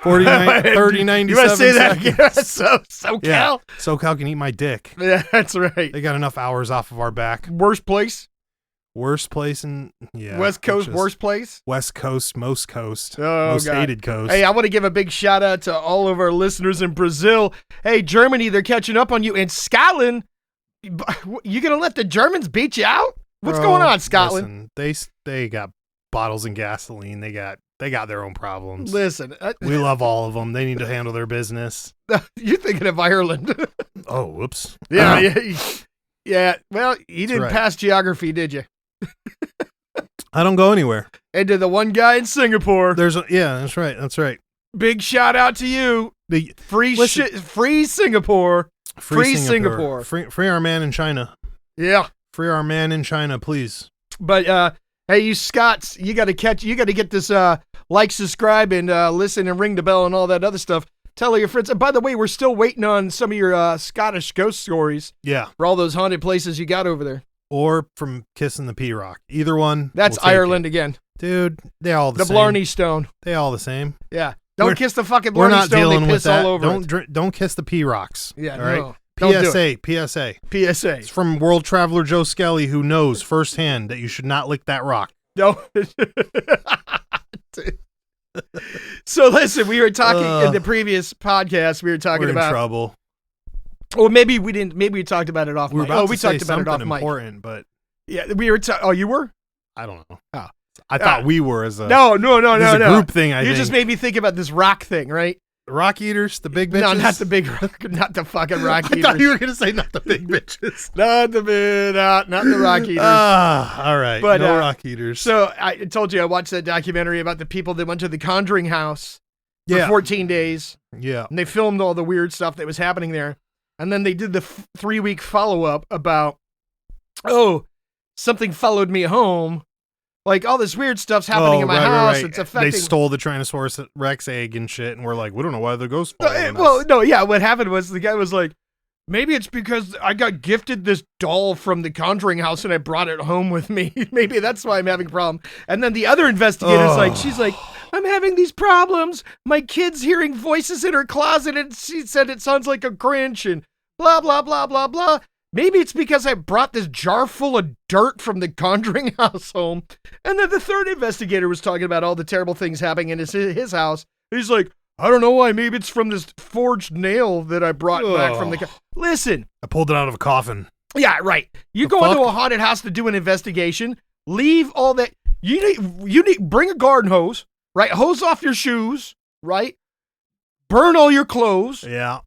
49, 30, 97 You want to say that seconds. again? SoCal? Yeah. SoCal can eat my dick. Yeah, that's right. They got enough hours off of our back. Worst place? Worst place in West Coast, just worst place? West Coast, most coast, Oh, most God. hated coast. Hey, I want to give a big shout out to all of our listeners in Brazil. Hey, Germany, they're catching up on you. And Scotland, you going to let the Germans beat you out? What's going on, Scotland? Listen, they got bottles and gasoline. They got their own problems. Listen. We love all of them. They need to handle their business. You're thinking of Ireland. Oh, whoops. Yeah. Yeah. Well, you didn't right. pass geography, did you? I don't go anywhere. And to the one guy in Singapore, That's right. That's right. big shout out to you. Free Singapore. Free Singapore. Free our man in China. Yeah. Free our man in China, please. But hey, you Scots, you got to get this like, subscribe, and listen and ring the bell and all that other stuff. Tell all your friends. And by the way, we're still waiting on some of your Scottish ghost stories. Yeah. For all those haunted places you got over there. Or from Kissing the P-Rock. Either one. That's we'll take Ireland it. again. Dude, they all the The same. Blarney Stone. They all the same. Yeah. Don't kiss the fucking We're Blarney not Stone. dealing They with piss that. all over it. Don't kiss the P-Rocks. Yeah, all right? no. Don't do PSA, it. PSA. PSA. It's from world traveler Joe Skelly, who knows firsthand that you should not lick that rock. No. So listen, we were talking in the previous podcast. We were talking We're in about trouble. Or maybe we didn't. Maybe we talked about it off. We were mic. about to we say talked about it something off mic. important, but Yeah, we were. Oh, you were? I don't know. Oh. I thought we were as a No. as a group thing. I You think. just made me think about this rock thing, right? The rock eaters, the big bitches. No, not the big rock, not the fucking rock I eaters. thought you were gonna say not the big bitches. Not the rock eaters. All right. But, no rock eaters. So I told you I watched that documentary about the people that went to the Conjuring house for 14 days, Yeah. and they filmed all the weird stuff that was happening there, and then they did the 3-week follow-up about, something followed me home. Like, all this weird stuff's happening in my house. Right. It's affecting. They stole the Tyrannosaurus Rex egg and shit, and we're like, we don't know why the ghost following us. What happened was the guy was like, maybe it's because I got gifted this doll from the Conjuring house and I brought it home with me. Maybe that's why I'm having a problem. And then the other investigator's she's like, I'm having these problems. My kid's hearing voices in her closet and she said it sounds like a Grinch and blah, blah, blah, blah, blah. Maybe it's because I brought this jar full of dirt from the Conjuring house home. And then the third investigator was talking about all the terrible things happening in his house. He's like, I don't know why. Maybe it's from this forged nail that I brought back from the... Listen. I pulled it out of a coffin. Yeah, right. You go into a haunted house to do an investigation. Leave all that. You need bring a garden hose, right? Hose off your shoes, right? Burn all your clothes. Yeah.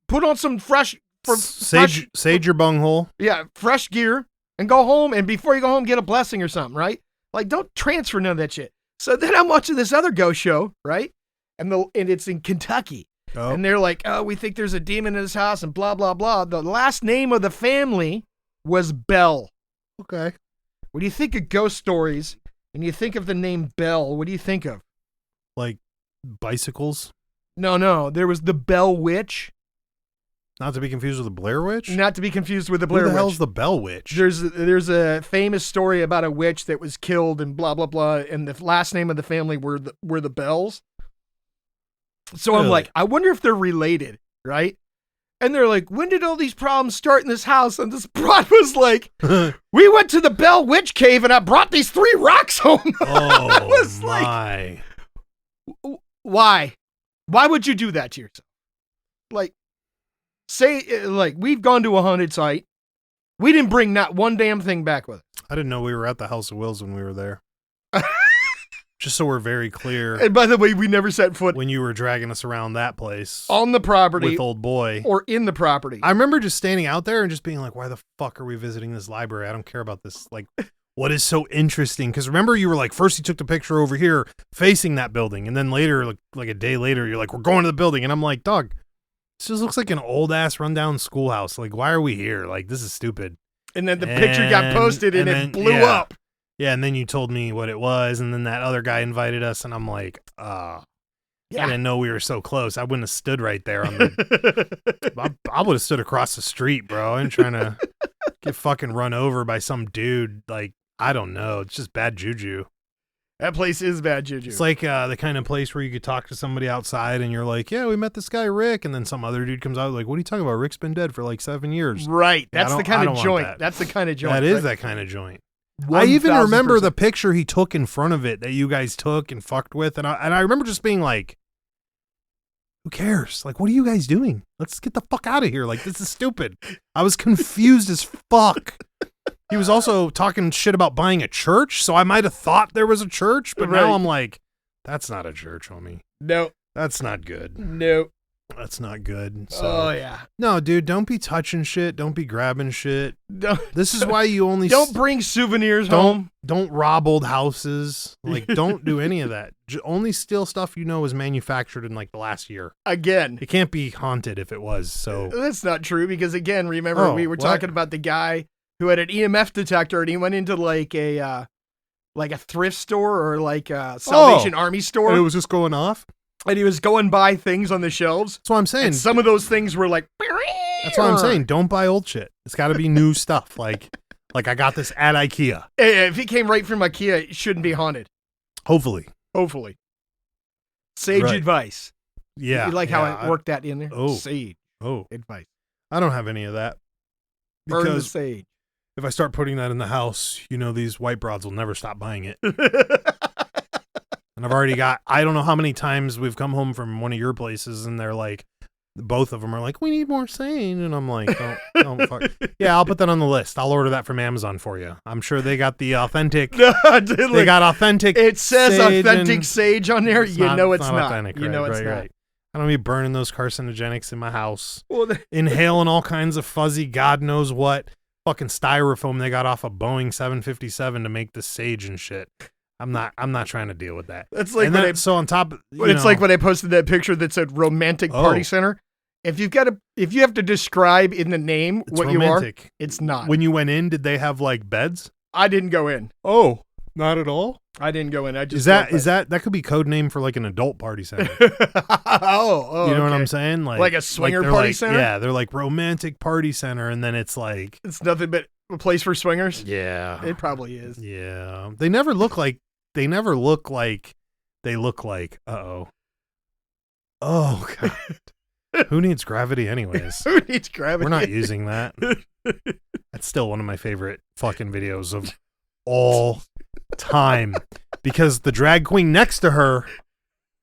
Put on some fresh... Sage your bunghole. Yeah, fresh gear and go home. And before you go home, get a blessing or something, right? Like, don't transfer none of that shit. So then I'm watching this other ghost show, right? And it's in Kentucky. Oh. And they're like, we think there's a demon in this house and blah, blah, blah. The last name of the family was Bell. Okay. When you think of ghost stories and you think of the name Bell, what do you think of? Like bicycles? No. There was the Bell Witch. Not to be confused with the Blair Witch? Not to be confused with the Blair Who the Witch. hell's the Bell Witch? There's a famous story about a witch that was killed and blah, blah, blah. And the last name of the family were the Bells. So I'm like, I wonder if they're related, right? And they're like, when did all these problems start in this house? And this broad was like, we went to the Bell Witch Cave and I brought these 3 rocks home. I was my. Like, why? Why would you do that to yourself? Like, we've gone to a haunted site. We didn't bring not one damn thing back with us. I didn't know we were at the House of Wills when we were there. Just so we're very clear. And by the way, we never set foot when you were dragging us around that place on the property with old boy or in the property. I remember just standing out there and just being like, why the fuck are we visiting this library? I don't care about this. Like, what is so interesting? Because remember, you were like, first you took the picture over here facing that building. And then later, like a day later, you're like, we're going to the building. And I'm like, dog, this just looks like an old ass rundown schoolhouse. Like, why are we here? Like, this is stupid. And then the picture got posted and it blew up. Yeah, and then you told me what it was, and then that other guy invited us, and I'm like, I didn't know we were so close. I wouldn't have stood right there. I would have stood across the street, bro. I'm trying to get fucking run over by some dude. Like, I don't know. It's just bad juju. That place is bad juju. It's like the kind of place where you could talk to somebody outside and you're like, yeah, we met this guy Rick, and then some other dude comes out like, what are you talking about? Rick's been dead for like 7 years. Right. Yeah, That's the kind of joint. That's the kind of joint. That is right? that kind of joint. I even 1000%. remember the picture he took in front of it that you guys took and fucked with, and I remember just being like, who cares? Like, what are you guys doing? Let's get the fuck out of here. Like, this is stupid. I was confused as fuck. He was also talking shit about buying a church, so I might have thought there was a church, but now I'm like, that's not a church, homie. No. That's not good. No. That's not good. So, oh, yeah. No, dude, don't be touching shit. Don't be grabbing shit. Don't, This is why you only... don't bring souvenirs home. Don't rob old houses. Like, don't do any of that. Only steal stuff you know is manufactured in, like, the last year. Again. It can't be haunted if it was, so... That's not true, because, again, remember, we were talking about the guy who had an EMF detector, and he went into, like a thrift store or, like, a Salvation Army store. And it was just going off? And he was going by things on the shelves. That's what I'm saying. And some of those things were like... That's what I'm saying. Don't buy old shit. It's got to be new stuff. Like I got this at IKEA. If it came right from IKEA, it shouldn't be haunted. Hopefully. Sage advice. Yeah. You like how I worked that in there? Oh. Sage advice. I don't have any of that. Burn the Because sage. if I start putting that in the house, you know these white broads will never stop buying it. And I've already got, I don't know how many times we've come home from one of your places and they're like, both of them are like, we need more sage. And I'm like, don't fuck. Yeah, I'll put that on the list. I'll order that from Amazon for you. I'm sure they got the authentic. They got authentic. It says sage authentic sage on there. You know it's not. Authentic, you know it's not. Right. I don't be burning those carcinogenics in my house. Well, Inhaling all kinds of fuzzy, God knows what, fucking styrofoam they got off a Boeing 757 to make the sage and shit. I'm not trying to deal with that. That's like so on top. It's like when I posted that picture that said romantic party center. If you have to describe in the name what romantic. You are, it's not. When you went in, did they have like beds? I didn't go in. Oh, not at all. I didn't go in. I just is that could be code name for like an adult party center. oh, you know okay. what I'm saying? Like a swinger party center. Yeah, they're like romantic party center, and then it's like it's nothing but a place for swingers. Yeah, it probably is. Yeah, they never look like. They look like. Oh God. Who needs gravity anyways? Who needs gravity? We're not using that. That's still one of my favorite fucking videos of all time because the drag queen next to her,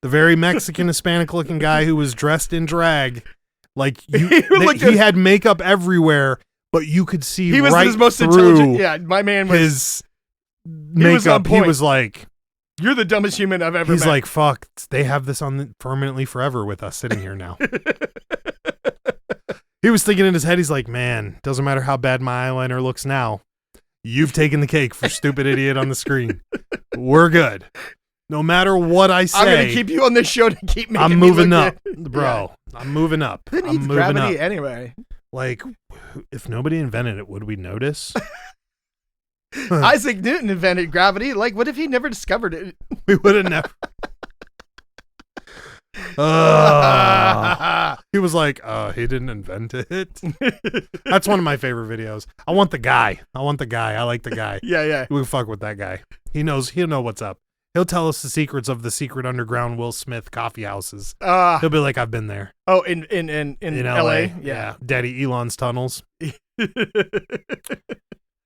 the very Mexican Hispanic looking guy who was dressed in drag, like he had makeup everywhere, but you could see he was right his most through intelligent. Yeah, my man was his makeup. He was like, "You're the dumbest human I've ever met." He's like, "Fuck, they have this on permanently forever with us sitting here now." He was thinking in his head, he's like, "Man, doesn't matter how bad my eyeliner looks now. You've taken the cake for stupid idiot on the screen. We're good. No matter what I say, I'm gonna keep you on this show to keep making I'm moving me up, good. bro. Yeah. I'm moving up. Who needs I'm moving gravity up. anyway? Like, if nobody invented it, would we notice?" Isaac Newton invented gravity. Like, what if he never discovered it? We would have never. He was like, he didn't invent it. That's one of my favorite videos. I want the guy. I like the guy. Yeah. We fuck with that guy. He'll know what's up. He'll tell us the secrets of the secret underground Will Smith coffee houses. He'll be like, I've been there. Oh, in LA? Yeah. Daddy Elon's tunnels.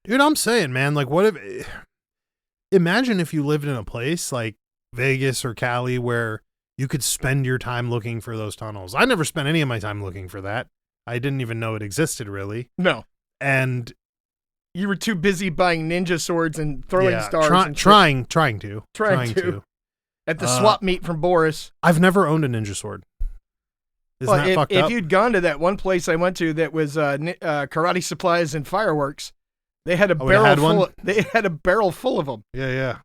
Dude, I'm saying, man, like, what if, imagine if you lived in a place like Vegas or Cali where you could spend your time looking for those tunnels. I never spent any of my time looking for that. I didn't even know it existed, really. No. And you were too busy buying ninja swords and throwing stars. Trying to. At the swap meet from Boris. I've never owned a ninja sword. Isn't that fucked up? If you'd gone to that one place I went to that was karate supplies and fireworks, they had a barrel full of them. Yeah.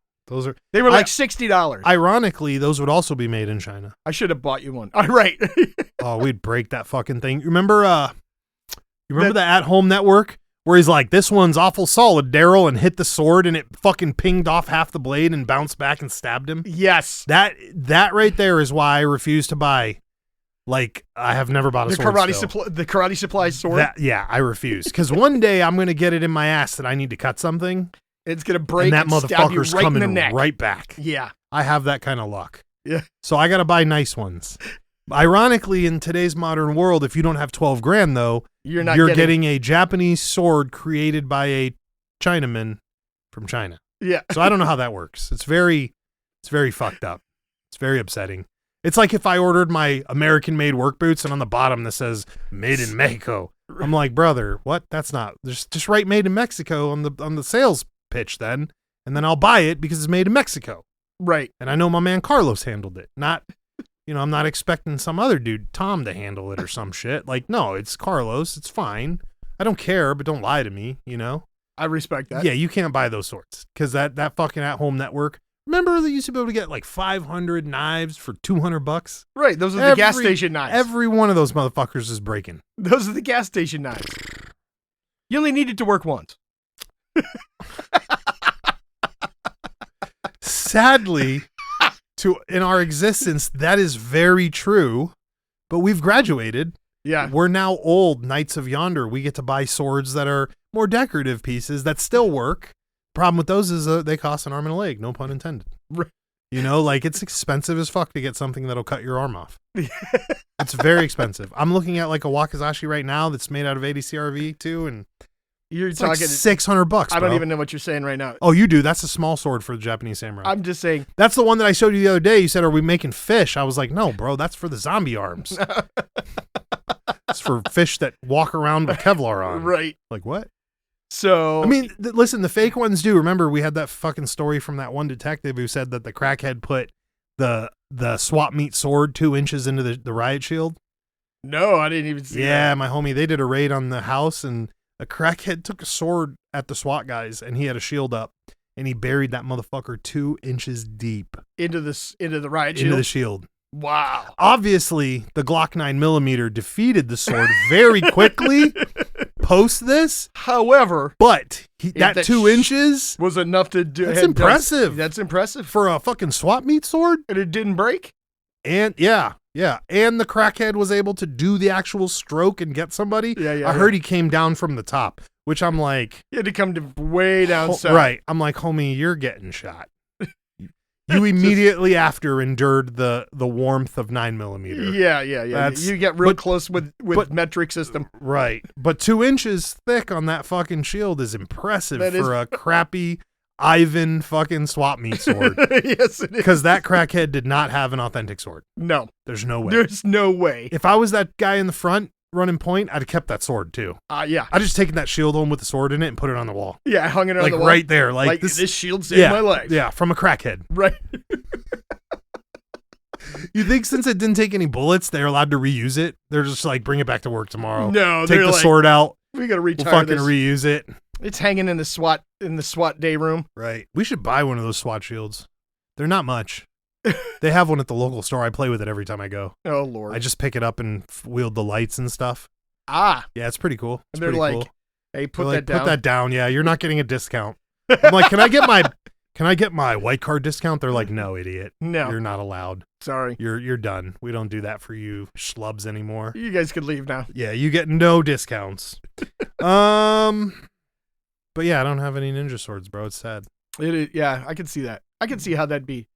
They were like $60. Ironically, those would also be made in China. I should have bought you one. All right. Oh, we'd break that fucking thing. Remember the At Home Network where he's like, "This one's awful solid, Daryl," and hit the sword and it fucking pinged off half the blade and bounced back and stabbed him? Yes. That right there is why I refuse to buy. Like, I have never bought a sword. The karate supply sword. I refuse because one day I'm gonna get it in my ass that I need to cut something. It's gonna break and that stab you motherfucker's right in the coming neck. right back. Yeah. I have that kind of luck. Yeah. So I got to buy nice ones. Ironically, in today's modern world, if you don't have 12 grand, though, You're not getting a Japanese sword created by a Chinaman from China. Yeah. So I don't know how that works. It's very fucked up. It's very upsetting. It's like if I ordered my American-made work boots and on the bottom that says "Made in Mexico." I'm like, brother, what? That's not. Just write "Made in Mexico" on the sales pitch then, and then I'll buy it because it's made in Mexico. Right. And I know my man Carlos handled it. Not, I'm not expecting some other dude, Tom, to handle it or some shit. Like, no, it's Carlos. It's fine. I don't care, but don't lie to me. I respect that. Yeah, you can't buy those sorts because that fucking at-home network. Remember they used to be able to get like 500 knives for $200? Right. Those are the gas station knives. Every one of those motherfuckers is breaking. Those are the gas station knives. You only need it to work once. Sadly, in our existence, that is very true. But we've graduated. Yeah. We're now old Knights of Yonder. We get to buy swords that are more decorative pieces that still work. Problem with those is they cost an arm and a leg, no pun intended. Right. It's expensive as fuck to get something that'll cut your arm off. It's very expensive. I'm looking at like a Wakizashi right now that's made out of 80 CRV too, and you're it's talking like $600. I don't even know what you're saying right now. Oh, you do? That's a small sword for the Japanese samurai. I'm just saying. That's the one that I showed you the other day. You said, "Are we making fish?" I was like, "No, bro. That's for the zombie arms. It's for fish that walk around with Kevlar on." Right. Like what? So I mean, listen, the fake ones do. Remember, we had that fucking story from that one detective who said that the crackhead put the swap meet sword 2 inches into the riot shield. No, I didn't even see that. Yeah, my homie, they did a raid on the house, and a crackhead took a sword at the SWAT guys, and he had a shield up, and he buried that motherfucker 2 inches deep into the riot shield. Into the shield. Wow. Obviously, the Glock 9mm defeated the sword very quickly post this. However, but that 2 inches was enough to do. That's impressive. That's impressive for a fucking swap meet sword, and it didn't break. And yeah, and the crackhead was able to do the actual stroke and get somebody. I heard he came down from the top, which I'm like, he had to come way down south. Right. I'm like, homie, you're getting shot. You immediately after endured the warmth of 9mm. Yeah. You get real close with metric system. Right. But 2 inches thick on that fucking shield is impressive for a crappy Ivan fucking swap meet sword. Yes, it is. Because that crackhead did not have an authentic sword. No. There's no way. There's no way. If I was that guy in the front running point, I'd have kept that sword too. Yeah. I'd just taken that shield home with the sword in it and put it on the wall. Yeah, I hung it on the wall. Right there. Like this shield saved my life. Yeah, from a crackhead. Right. You think since it didn't take any bullets, they're allowed to reuse it? They're just like, bring it back to work tomorrow. No, take the sword out. We gotta retire We'll fucking reuse it. It's hanging in the SWAT day room. Right. We should buy one of those SWAT shields. They're not much. They have one at the local store. I play with it every time I go. Oh Lord. I just pick it up and wield the lights and stuff. Ah. Yeah, it's pretty cool. It's they're pretty like, cool. Hey, put that down. Put that down. Yeah, you're not getting a discount. I'm like, can I get my white card discount? They're like, no, idiot. No. You're not allowed. Sorry. You're done. We don't do that for you schlubs anymore. You guys could leave now. Yeah, you get no discounts. But yeah, I don't have any ninja swords, bro. It's sad. It is, yeah, I can see that. I can see how that'd be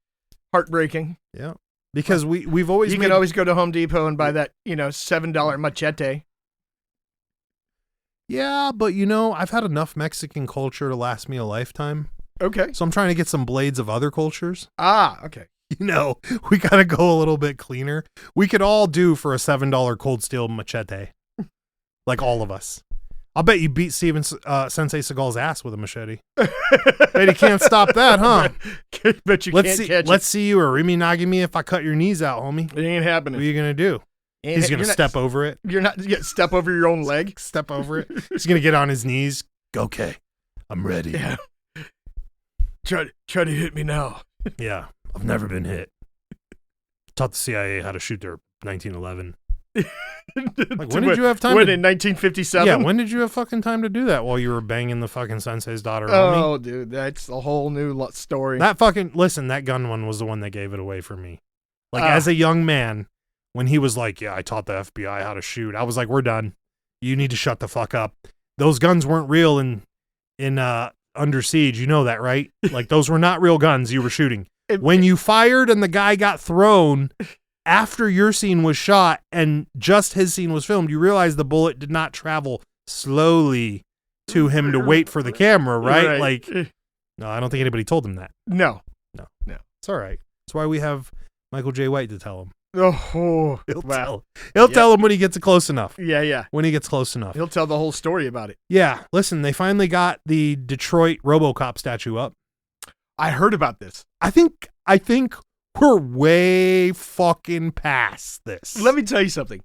heartbreaking. Yeah. Because we've always can always go to Home Depot and buy that, $7 machete. Yeah, but I've had enough Mexican culture to last me a lifetime. Okay. So I'm trying to get some blades of other cultures. Ah, okay. We got to go a little bit cleaner. We could all do for a $7 cold steel machete. Like all of us. I'll bet you beat Steven Sensei Seagal's ass with a machete. Bet he can't stop that, huh? Bet you can't catch Let's see you Arimi Nagimi if I cut your knees out, homie. It ain't happening. What are you going to do? He's going to step over it. You're not step over your own leg? Step over it. He's going to get on his knees. Okay, I'm ready. Yeah. Try to hit me now. Yeah, I've never been hit. Taught the CIA how to shoot their 1911. Like, when did you have time? When, in 1957? Yeah, when did you have fucking time to do that while you were banging the fucking sensei's daughter? Oh, homie? Dude, that's a whole new story. That gun one was the one that gave it away for me. Like, as a young man, when he was like, yeah, I taught the FBI how to shoot, I was like, we're done. You need to shut the fuck up. Those guns weren't real in under siege. You know that, right? Like, those were not real guns you were shooting. When you fired and the guy got thrown after your scene was shot and just his scene was filmed, you realize the bullet did not travel slowly to him to wait for the camera, right? Like, no, I don't think anybody told him that. No. It's all right. That's why we have Michael J. White to tell him. Oh, He'll tell him when he gets close enough. Yeah. When he gets close enough. He'll tell the whole story about it. Yeah. Listen, they finally got the Detroit RoboCop statue up. I heard about this. I think we're way fucking past this. Let me tell you something.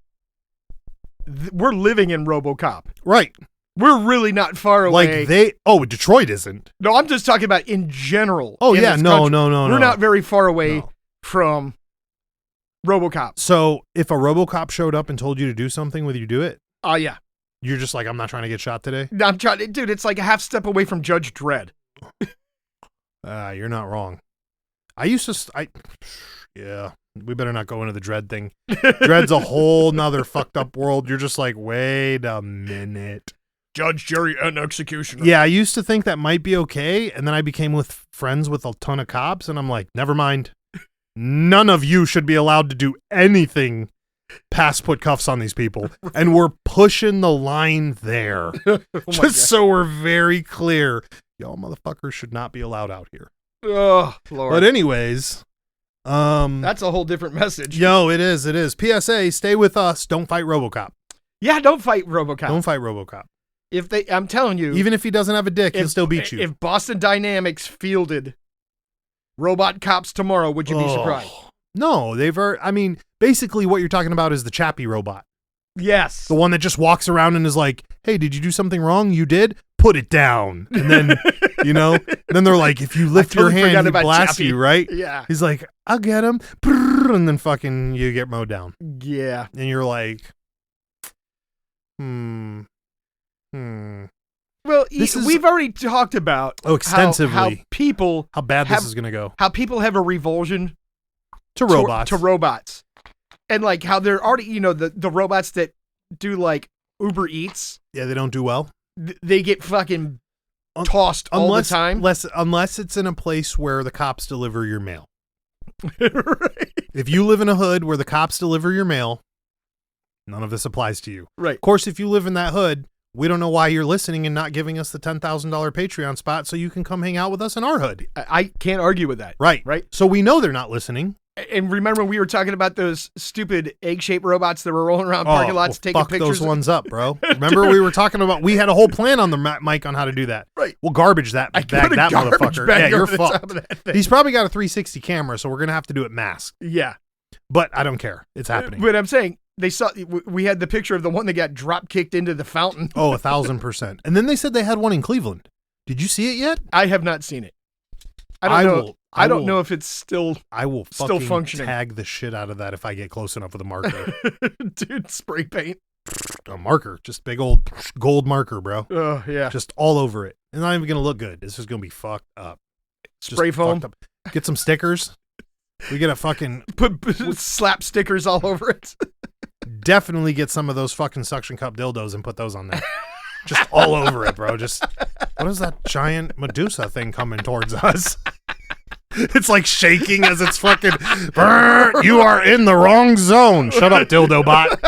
We're living in RoboCop. Right. We're really not far away. Detroit isn't. No, I'm just talking about in general. Oh, yeah. No. We're not very far away from RoboCop. So if a RoboCop showed up and told you to do something, would you do it? Oh, yeah. You're just like, I'm not trying to get shot today? No, I'm trying. Dude, it's like a half step away from Judge Dredd. You're not wrong. Yeah, we better not go into the Dredd thing. Dredd's a whole nother fucked up world. You're just like, wait a minute. Judge, jury, and executioner. Yeah, I used to think that might be okay, and then I became friends with a ton of cops, and I'm like, never mind. None of you should be allowed to do anything past put cuffs on these people. And we're pushing the line there. Just so we're very clear. Y'all motherfuckers should not be allowed out here. Oh, Lord. But anyways, that's a whole different message. Yo, it is. PSA, stay with us. Don't fight RoboCop. Yeah, don't fight RoboCop. Don't fight RoboCop. I'm telling you. Even if he doesn't have a dick, he'll still beat you. If Boston Dynamics fielded robot cops tomorrow, would you be surprised? No, basically what you're talking about is the Chappie robot. Yes. The one that just walks around and is like, hey, did you do something wrong? You did? Put it down. And then, then they're like, if you lift your hand, he blasts you, right? Yeah. He's like, I'll get him. And then fucking you get mowed down. Yeah. And you're like, Well, we've already talked about extensively how bad this is going to go. How people have a revulsion to robots. To robots. And like how they're already, the robots that do like Uber Eats. Yeah, they don't do well. They get fucking tossed all the time. Unless it's in a place where the cops deliver your mail. Right. If you live in a hood where the cops deliver your mail, none of this applies to you. Right. Of course, if you live in that hood, we don't know why you're listening and not giving us the $10,000 Patreon spot so you can come hang out with us in our hood. I can't argue with that. Right. So we know they're not listening. And remember we were talking about those stupid egg-shaped robots that were rolling around parking lots taking fuck pictures? Those ones up, bro. Remember we were talking about, we had a whole plan on the mic on how to do that. Right. We'll garbage that motherfucker. Yeah, you're fucked. He's probably got a 360 camera, so we're going to have to do it masked. Yeah. But I don't care. It's happening. But I'm saying, we had the picture of the one that got drop kicked into the fountain. Oh, 1,000%. And then they said they had one in Cleveland. Did you see it yet? I have not seen it. I don't know if it's still functioning. Tag the shit out of that if I get close enough with a marker. Dude, spray paint. A marker. Just big old gold marker, bro. Oh, yeah. Just all over it. It's not even going to look good. It's just going to be fucked up. Spray foam. Up. Get some stickers. We get a fucking... slap stickers all over it. Definitely get some of those fucking suction cup dildos and put those on there. Just all over it, bro. Just, what is that giant Medusa thing coming towards us? It's like shaking as it's fucking, you are in the wrong zone. Shut up, dildo bot.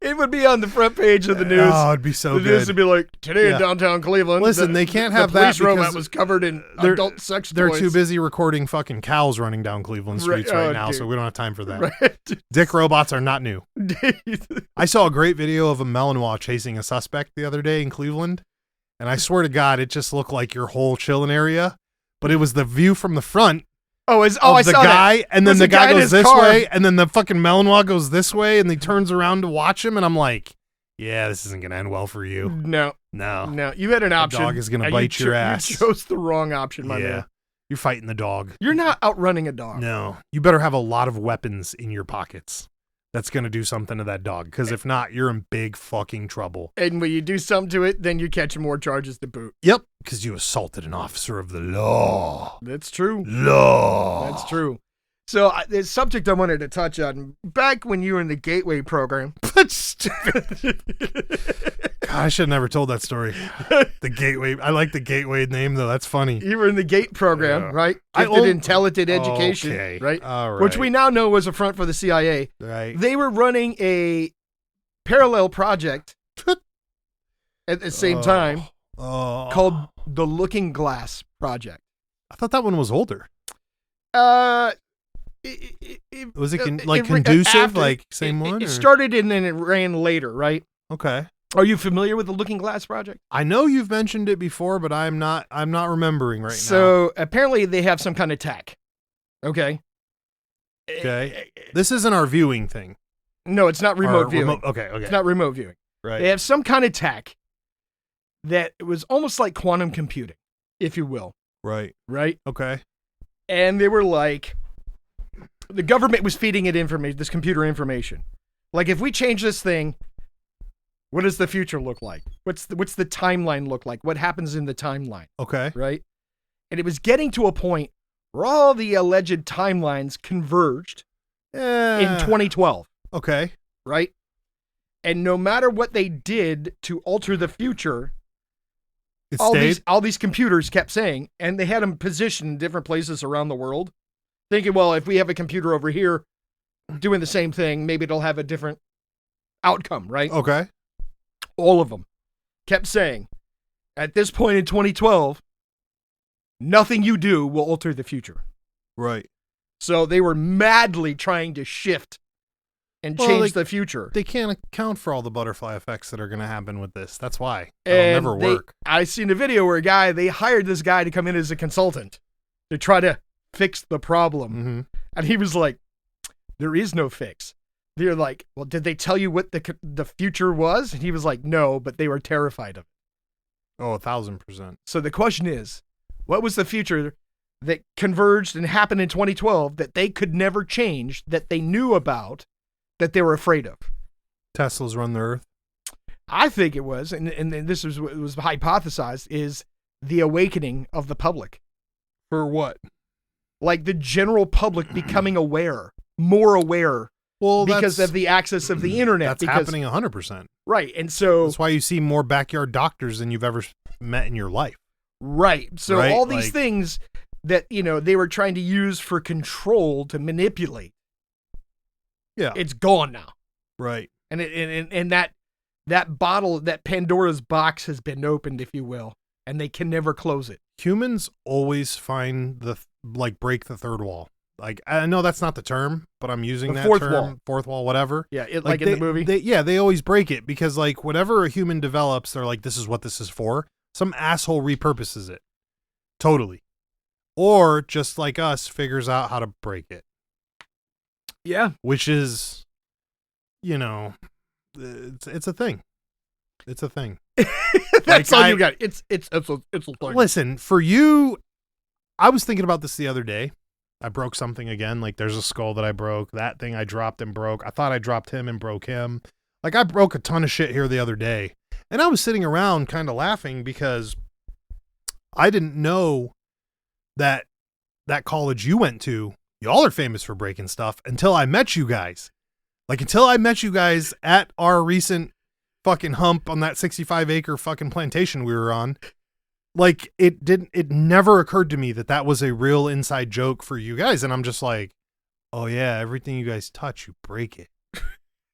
It would be on the front page of the news. Oh, it'd be so good. The news would be like, today in downtown Cleveland. Listen, they can't have that. The police robot because was covered in adult sex toys. They're too busy recording fucking cows running down Cleveland streets right now, so we don't have time for that. Right. Dick robots are not new. I saw a great video of a Malinois chasing a suspect the other day in Cleveland, and I swear to God, it just looked like your whole chilling area, but it was the view from the front. I saw the guy, that. And then the guy goes this way, and then the fucking Malinois goes this way, and he turns around to watch him, and I'm like, yeah, this isn't going to end well for you. No. You had an option. The dog is going to bite your ass. You chose the wrong option, my man. You're fighting the dog. You're not outrunning a dog. No. You better have a lot of weapons in your pockets. That's going to do something to that dog, because if not, you're in big fucking trouble. And when you do something to it, then you're catching more charges to boot. Yep, because you assaulted an officer of the law. That's true. Law. That's true. So the subject I wanted to touch on, back when you were in the Gateway program. Stupid. I should have never told that story. The Gateway. I like the Gateway name though. That's funny. You were in the GATE program, Yeah. right? Gifted and Talented Education, Okay. right? All right. Which we now know was a front for the CIA. Right. They were running a parallel project at the same time called the Looking Glass Project. I thought that one was older. Was it conducive? Like same one? It or- started and then it ran later, right? Okay. Are you familiar with the Looking Glass Project? I know you've mentioned it before, but I'm not remembering right now. So apparently they have some kind of tech. Okay. Okay. This isn't our viewing thing. No, it's not remote viewing. Okay. It's not remote viewing. Right. They have some kind of tech that was almost like quantum computing, if you will. Right. Right? Okay. And they were like, the government was feeding it information, this computer information. Like, if we change this thing, what does the future look like? What's the timeline look like? What happens in the timeline? Okay. Right? And it was getting to a point where all the alleged timelines converged in 2012. Okay. Right? And no matter what they did to alter the future, It all stayed. these computers kept saying, and they had them positioned in different places around the world, thinking, well, if we have a computer over here doing the same thing, maybe it'll have a different outcome, right? Okay. All of them kept saying, at this point in 2012, nothing you do will alter the future. Right. So they were madly trying to shift and change the future. They can't account for all the butterfly effects that are going to happen with this. That's why. And It'll never work. I seen a video where they hired this guy to come in as a consultant to try to fix the problem. Mm-hmm. And he was like, there is no fix. They're like, well, did they tell you what the future was? And he was like, no, but they were terrified of it. Oh, 1,000%. So the question is, what was the future that converged and happened in 2012 that they could never change, that they knew about, that they were afraid of? Tesla's run the earth. I think it was, and this was hypothesized, is the awakening of the public. For what? Like the general public becoming more aware, Well, because of the access of the internet. That's happening 100%. Right, and so That's why you see more backyard doctors than you've ever met in your life. right, so Right, all these like- things that they were trying to use for control to manipulate, Yeah. it's gone now, Right. and that bottle, that Pandora's box has been opened, if you will, and they can never close it. Humans always find break the third wall. Like, I know that's not the term, but I'm using The that fourth term. wall. Fourth wall, whatever. Yeah, like in the movie. They always break it because like whatever a human develops, they're like, this is what this is for. Some asshole repurposes it. Totally. Or just like us, figures out how to break it. Yeah, Which is, it's a thing. It's a thing. that's Like, all I- you got. It's a thing. Listen, for you, I was thinking about this the other day. I broke something again. Like there's a skull that I broke. That thing I dropped and broke. I thought I dropped him and broke him. Like I broke a ton of shit here the other day. And I was sitting around kind of laughing because I didn't know that college you went to, y'all are famous for breaking stuff until I met you guys. Like until I met you guys at our recent fucking hump on that 65-acre fucking plantation we were on. Like it never occurred to me that was a real inside joke for you guys. And I'm just like, oh yeah, everything you guys touch, you break it.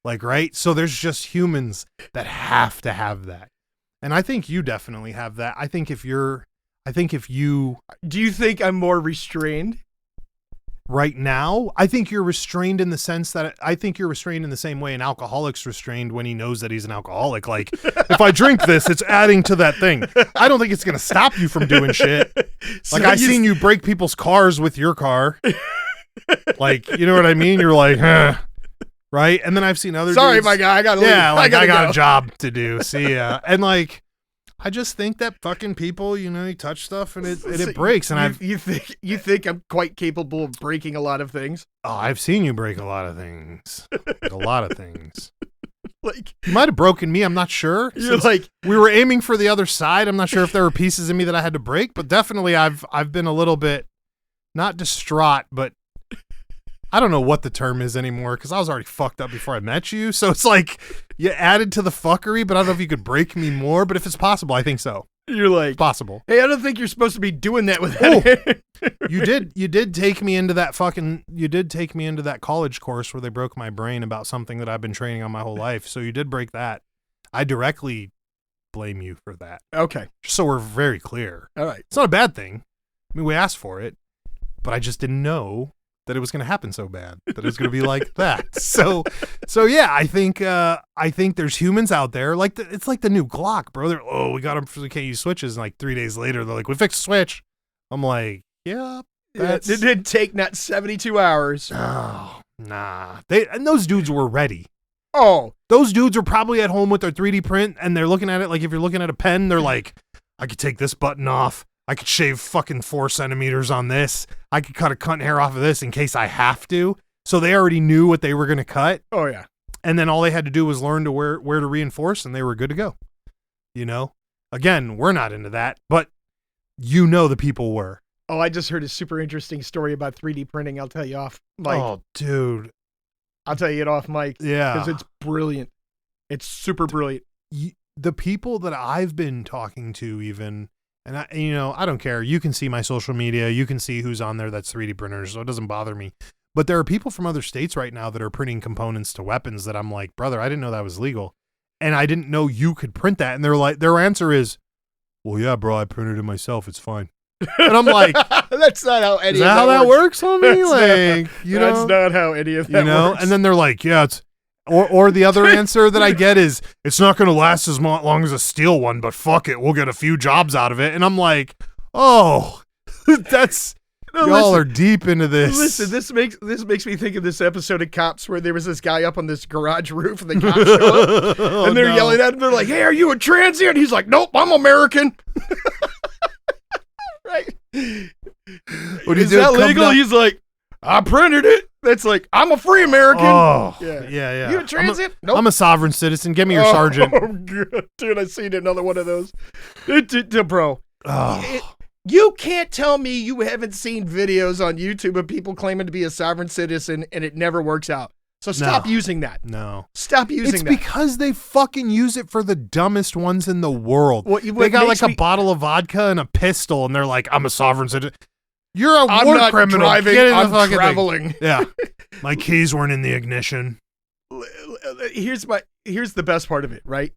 Like, right. So there's just humans that have to have that. And I think you definitely have that. I think if you Do you think I'm more restrained? right now, I think you're restrained in the sense that I think you're restrained in the same way an alcoholic's restrained when he knows that he's an alcoholic. Like, if I drink this, it's adding to that thing. I don't think it's going to stop you from doing shit. Like, I've seen you break people's cars with your car. Like, you know what I mean? You're like, huh. Right? And then I've seen other Sorry, dudes, my guy, I gotta leave. yeah, like, I got go. a job to do. See ya. And like, I just think that fucking people, you touch stuff and it breaks. And you think I'm quite capable of breaking a lot of things? I've seen you break a lot of things. A lot of things. Like, You might have broken me. I'm not sure. you're Since like, we were aiming for the other side. I'm not sure if there were pieces in me that I had to break, but definitely I've been a little bit not distraught, but I don't know what the term is anymore because I was already fucked up before I met you. So it's like you added to the fuckery, but I don't know if you could break me more. But if it's possible, I think so. You're like, It's possible. hey, I don't think you're supposed to be doing that with that. You did take me into that college course where they broke my brain about something that I've been training on my whole life. So you did break that. I directly blame you for that. Okay. Just so we're very clear. All right. It's not a bad thing. I mean, we asked for it, but I just didn't know that it was going to happen so bad, that it was going to be like that. So yeah, I think there's humans out there like it's like the new Glock, bro. We got them for the KU switches, and like 3 days later, they're like, we fixed the switch. I'm like, yeah, it did take not 72 hours. Oh, nah. And those dudes were ready. Oh, those dudes are probably at home with their 3D print, and they're looking at it like if you're looking at a pen, they're like, I could take this button off. I could shave fucking 4 centimeters on this. I could cut a cunt hair off of this in case I have to. So they already knew what they were going to cut. Oh, yeah. And then all they had to do was learn to where to reinforce, and they were good to go. You know? Again, we're not into that, but the people were. Oh, I just heard a super interesting story about 3D printing. I'll tell you off mic. Oh, dude. I'll tell you it off mic. Yeah. Because it's brilliant. It's super brilliant. The people that I've been talking to even... And I don't care. You can see my social media. You can see who's on there that's 3D printers, so it doesn't bother me. But there are people from other states right now that are printing components to weapons that I'm like, brother, I didn't know that was legal. And I didn't know you could print that. And they're like, their answer is, well, yeah, bro, I printed it myself. It's fine. And I'm like, that's not how any is that how that works, homie? Like, that's not how any of that works. And then they're like, yeah, it's, or the other answer that I get is, it's not going to last as long as a steel one, but fuck it, we'll get a few jobs out of it. And I'm like, oh, y'all are deep into this. Listen, this makes me think of this episode of Cops where there was this guy up on this garage roof and the cops show up and they're yelling at him. They're like, hey, are you a transient? He's like, nope, I'm American. Right? Is that legal? He's like, I printed it. That's like, I'm a free American. Oh, yeah. You a transit? Nope. I'm a sovereign citizen. Give me your sergeant. Oh, God. Dude, I seen another one of those. Bro. Oh. You can't tell me you haven't seen videos on YouTube of people claiming to be a sovereign citizen and it never works out. So stop using that. No. Stop using it's that. It's because they fucking use it for the dumbest ones in the world. They got like a bottle of vodka and a pistol, and they're like, I'm a sovereign citizen. You're a war criminal. Driving, Get in I'm the fucking traveling. Thing. Yeah. My keys weren't in the ignition. Here's the best part of it, right?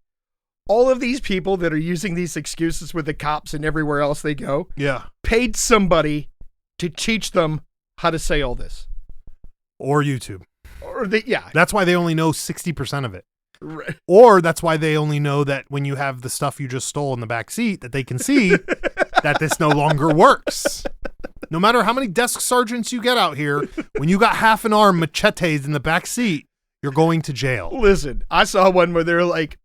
All of these people that are using these excuses with the cops and everywhere else they go, paid somebody to teach them how to say all this. Or YouTube. Yeah. That's why they only know 60% of it. Right. Or that's why they only know that when you have the stuff you just stole in the back seat, that they can see that this no longer works. No matter how many desk sergeants you get out here, when you got half an arm machetes in the back seat, you're going to jail. Listen, I saw one where they're like,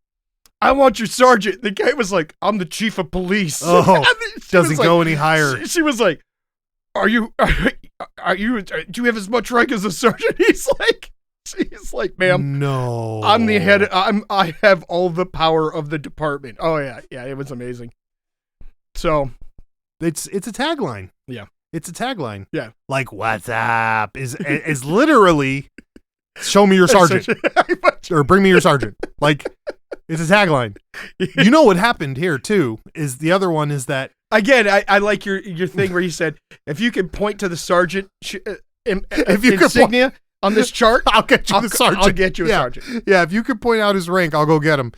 I want your sergeant. The guy was like, I'm the chief of police. Oh, doesn't go any higher. She was like, do you have as much rank as a sergeant? She's like, ma'am, no, I'm the head. I have all the power of the department. Oh yeah. It was amazing. So it's a tagline. Yeah. It's a tagline. Yeah. Like, what's up is literally, show me your sergeant or bring me your sergeant. Like, it's a tagline. You know what happened here too is the other one is that, again, I like your thing where you said, if you can point to the sergeant if you insignia on this chart, I'll get you the sergeant. I'll get you a sergeant. Yeah, if you could point out his rank, I'll go get him.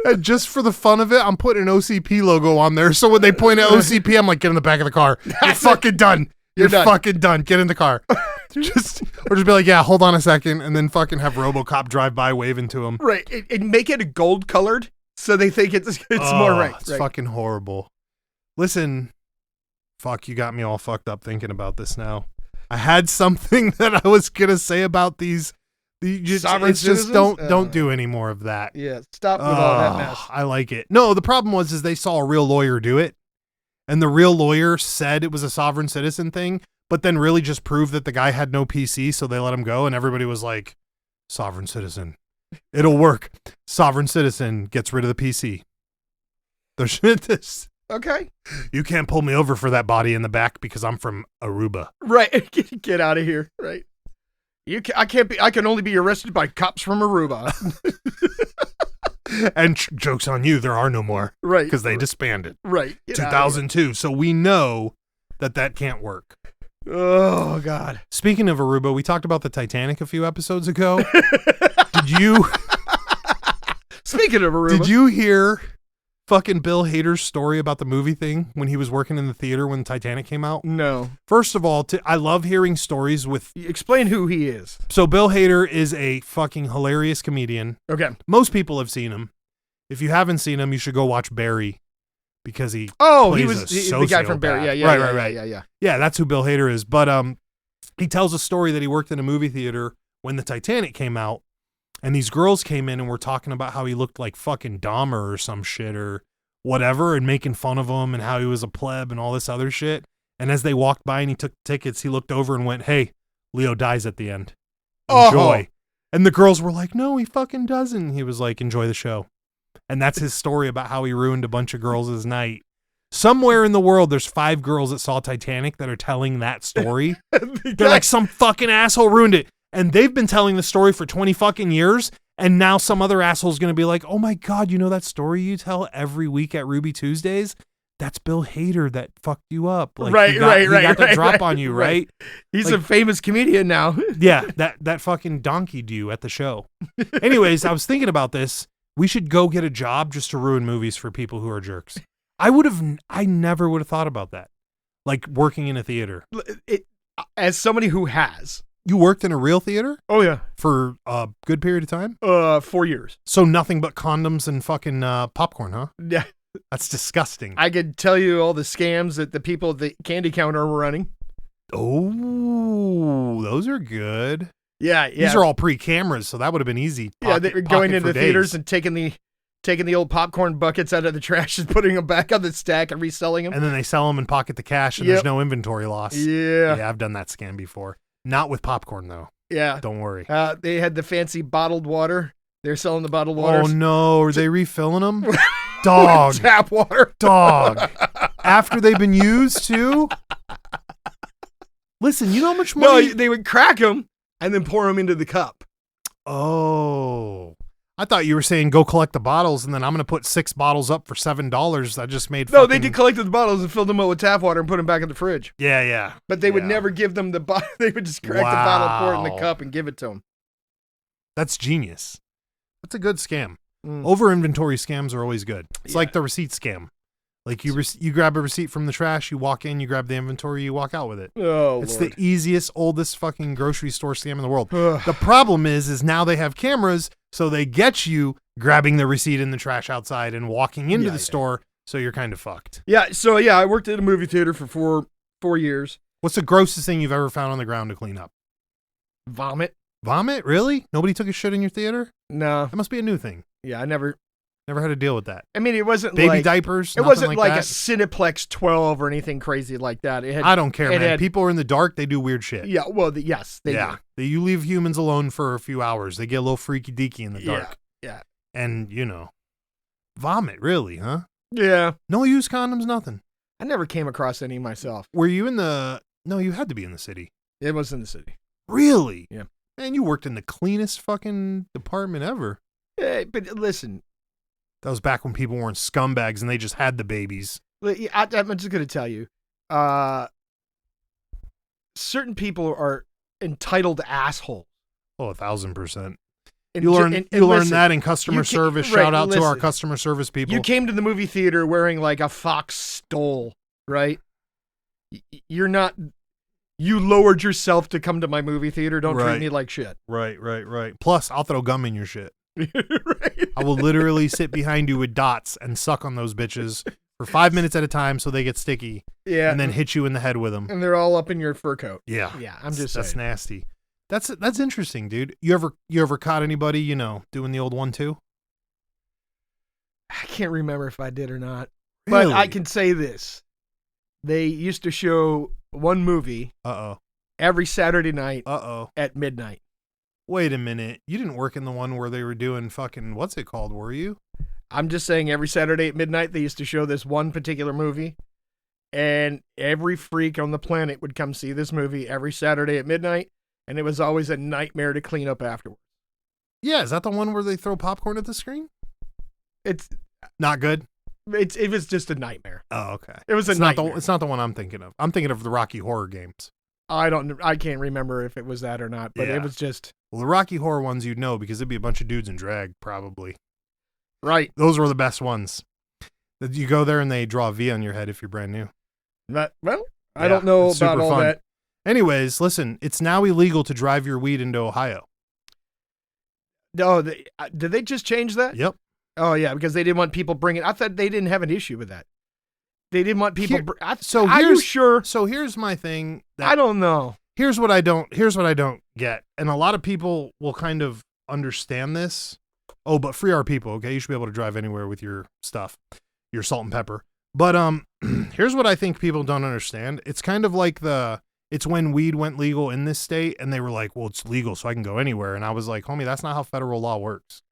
And just for the fun of it, I'm putting an OCP logo on there. So when they point at OCP, I'm like, get in the back of the car. You're fucking done. You're fucking done. Get in the car. Or just be like, yeah, hold on a second, and then fucking have RoboCop drive by waving to him. Right, and make it gold colored so they think it's more right. It's fucking horrible. Listen, fuck, you got me all fucked up thinking about this now. I had something that I was gonna say about these. It's just don't do any more of that. Yeah, stop with all that mess. I like it. No, the problem was they saw a real lawyer do it, and the real lawyer said it was a sovereign citizen thing, but then really just proved that the guy had no PC, so they let him go, and everybody was like, sovereign citizen. It'll work. Sovereign citizen gets rid of the PC. Okay. You can't pull me over for that body in the back because I'm from Aruba. Right. Get out of here. Right. I can only be arrested by cops from Aruba. And joke's on you, there are no more. Right. Because they disbanded. Right. 2002. So we know that can't work. Oh, God. Speaking of Aruba, we talked about the Titanic a few episodes ago. Did you... Speaking of Aruba. Did you hear fucking Bill Hader's story about the movie thing when he was working in the theater when Titanic came out? No. First of all, I love hearing stories with... Explain who he is. So Bill Hader is a fucking hilarious comedian. Okay. Most people have seen him. If you haven't seen him, you should go watch Barry because he he plays was a the guy from Barry. Yeah, right. Yeah. Yeah, that's who Bill Hader is. But he tells a story that he worked in a movie theater when the Titanic came out. And these girls came in and were talking about how he looked like fucking Dahmer or some shit or whatever and making fun of him and how he was a pleb and all this other shit. And as they walked by and he took tickets, he looked over and went, "Hey, Leo dies at the end. Enjoy." Oh. And the girls were like, "No, he fucking doesn't." He was like, "Enjoy the show." And that's his story about how he ruined a bunch of girls' night. Somewhere in the world, there's 5 girls that saw Titanic that are telling that story. They're like, some fucking asshole ruined it. And they've been telling the story for 20 fucking years. And now some other asshole's going to be like, "Oh my God, you know that story you tell every week at Ruby Tuesdays? That's Bill Hader that fucked you up." Like, right. He got the drop on you, right? He's like, a famous comedian now. Yeah, that fucking donkeyed you at the show. Anyways, I was thinking about this. We should go get a job just to ruin movies for people who are jerks. I never would have thought about that. Like working in a theater. As somebody who has. You worked in a real theater? Oh, yeah. For a good period of time? 4 years. So nothing but condoms and fucking popcorn, huh? Yeah. That's disgusting. I could tell you all the scams that the people at the candy counter were running. Oh, those are good. Yeah. These are all pre-cameras, so that would have been easy. Yeah, they were going into the theaters and taking the old popcorn buckets out of the trash and putting them back on the stack and reselling them. And then they sell them and pocket the cash, and there's no inventory loss. Yeah. Yeah, I've done that scam before. Not with popcorn, though. Yeah. Don't worry. They had the fancy bottled water. They're selling the bottled water. Oh, no. Are they refilling them? Dog. Tap water. Dog. After they've been used, too? Listen, you know how much money... No, they would crack them and then pour them into the cup. Oh. I thought you were saying go collect the bottles, and then I'm going to put 6 bottles up for $7. I just made No, they did collect the bottles and filled them up with tap water and put them back in the fridge. Yeah. But they would never give them the bottle. They would just crack the bottle, pour it in the cup, and give it to them. That's genius. That's a good scam. Over inventory scams are always good. It's like the receipt scam. Like you grab a receipt from the trash, you walk in, you grab the inventory, you walk out with it. Oh, it's Lord. the easiest, oldest fucking grocery store scam in the world. The problem is now they have cameras, so they get you grabbing the receipt in the trash outside and walking into the store, so you're kind of fucked. Yeah, so I worked at a movie theater for four years. What's the grossest thing you've ever found on the ground to clean up? Vomit. Vomit? Really? Nobody took a shit in your theater? No. That must be a new thing. Yeah, I never had to deal with that. I mean, it wasn't baby diapers. It wasn't like that? a Cineplex 12 or anything crazy like that. I don't care, man. People are in the dark. They do weird shit. Yeah, well, yes, they do. You leave humans alone for a few hours. They get a little freaky deaky in the dark. Yeah. And, vomit, really, huh? Yeah. No use condoms, nothing. I never came across any myself. Were you in the... No, you had to be in the city. It was in the city. Really? Yeah. Man, you worked in the cleanest fucking department ever. Hey, but listen... That was back when people weren't scumbags and they just had the babies. I'm just going to tell you, certain people are entitled assholes. Oh, 1,000%. And you learn listen, that in customer service. Shout out to our customer service people. You came to the movie theater wearing like a fox stole, right? You're not... You lowered yourself to come to my movie theater. Don't treat me like shit. Right. Plus, I'll throw gum in your shit. Right. I will literally sit behind you with dots and suck on those bitches for 5 minutes at a time so they get sticky. Yeah. And then hit you in the head with them. And they're all up in your fur coat. Yeah. Yeah. I'm just saying. That's nasty. That's interesting, dude. You ever caught anybody, doing the old 1-2? I can't remember if I did or not. Really? But I can say this. They used to show one movie every Saturday night at midnight. Wait a minute. You didn't work in the one where they were doing fucking, what's it called, were you? I'm just saying every Saturday at midnight, they used to show this one particular movie. And every freak on the planet would come see this movie every Saturday at midnight. And it was always a nightmare to clean up afterwards. Yeah, is that the one where they throw popcorn at the screen? It's not good. It was just a nightmare. Oh, okay. It was a nightmare. It's not the one I'm thinking of. I'm thinking of the Rocky Horror Games. I can't remember if it was that or not, but It was just. Well, the Rocky Horror ones you'd know because it'd be a bunch of dudes in drag, probably. Right. Those were the best ones. You go there and they draw a V on your head if you're brand new. I don't know about all fun. that. Anyways, listen, it's now illegal to drive your weed into Ohio. Oh, did they just change that? Yep. Oh, yeah, because they didn't want people bringing. I thought they didn't have an issue with that. They didn't want people. Are you sure? So here's my thing. I don't know. Here's what I don't get, and a lot of people will kind of understand this. Oh, but free our people, okay? You should be able to drive anywhere with your stuff, your salt and pepper. But here's what I think people don't understand. It's kind of like it's when weed went legal in this state, and they were like, "Well, it's legal, so I can go anywhere." And I was like, "Homie, that's not how federal law works.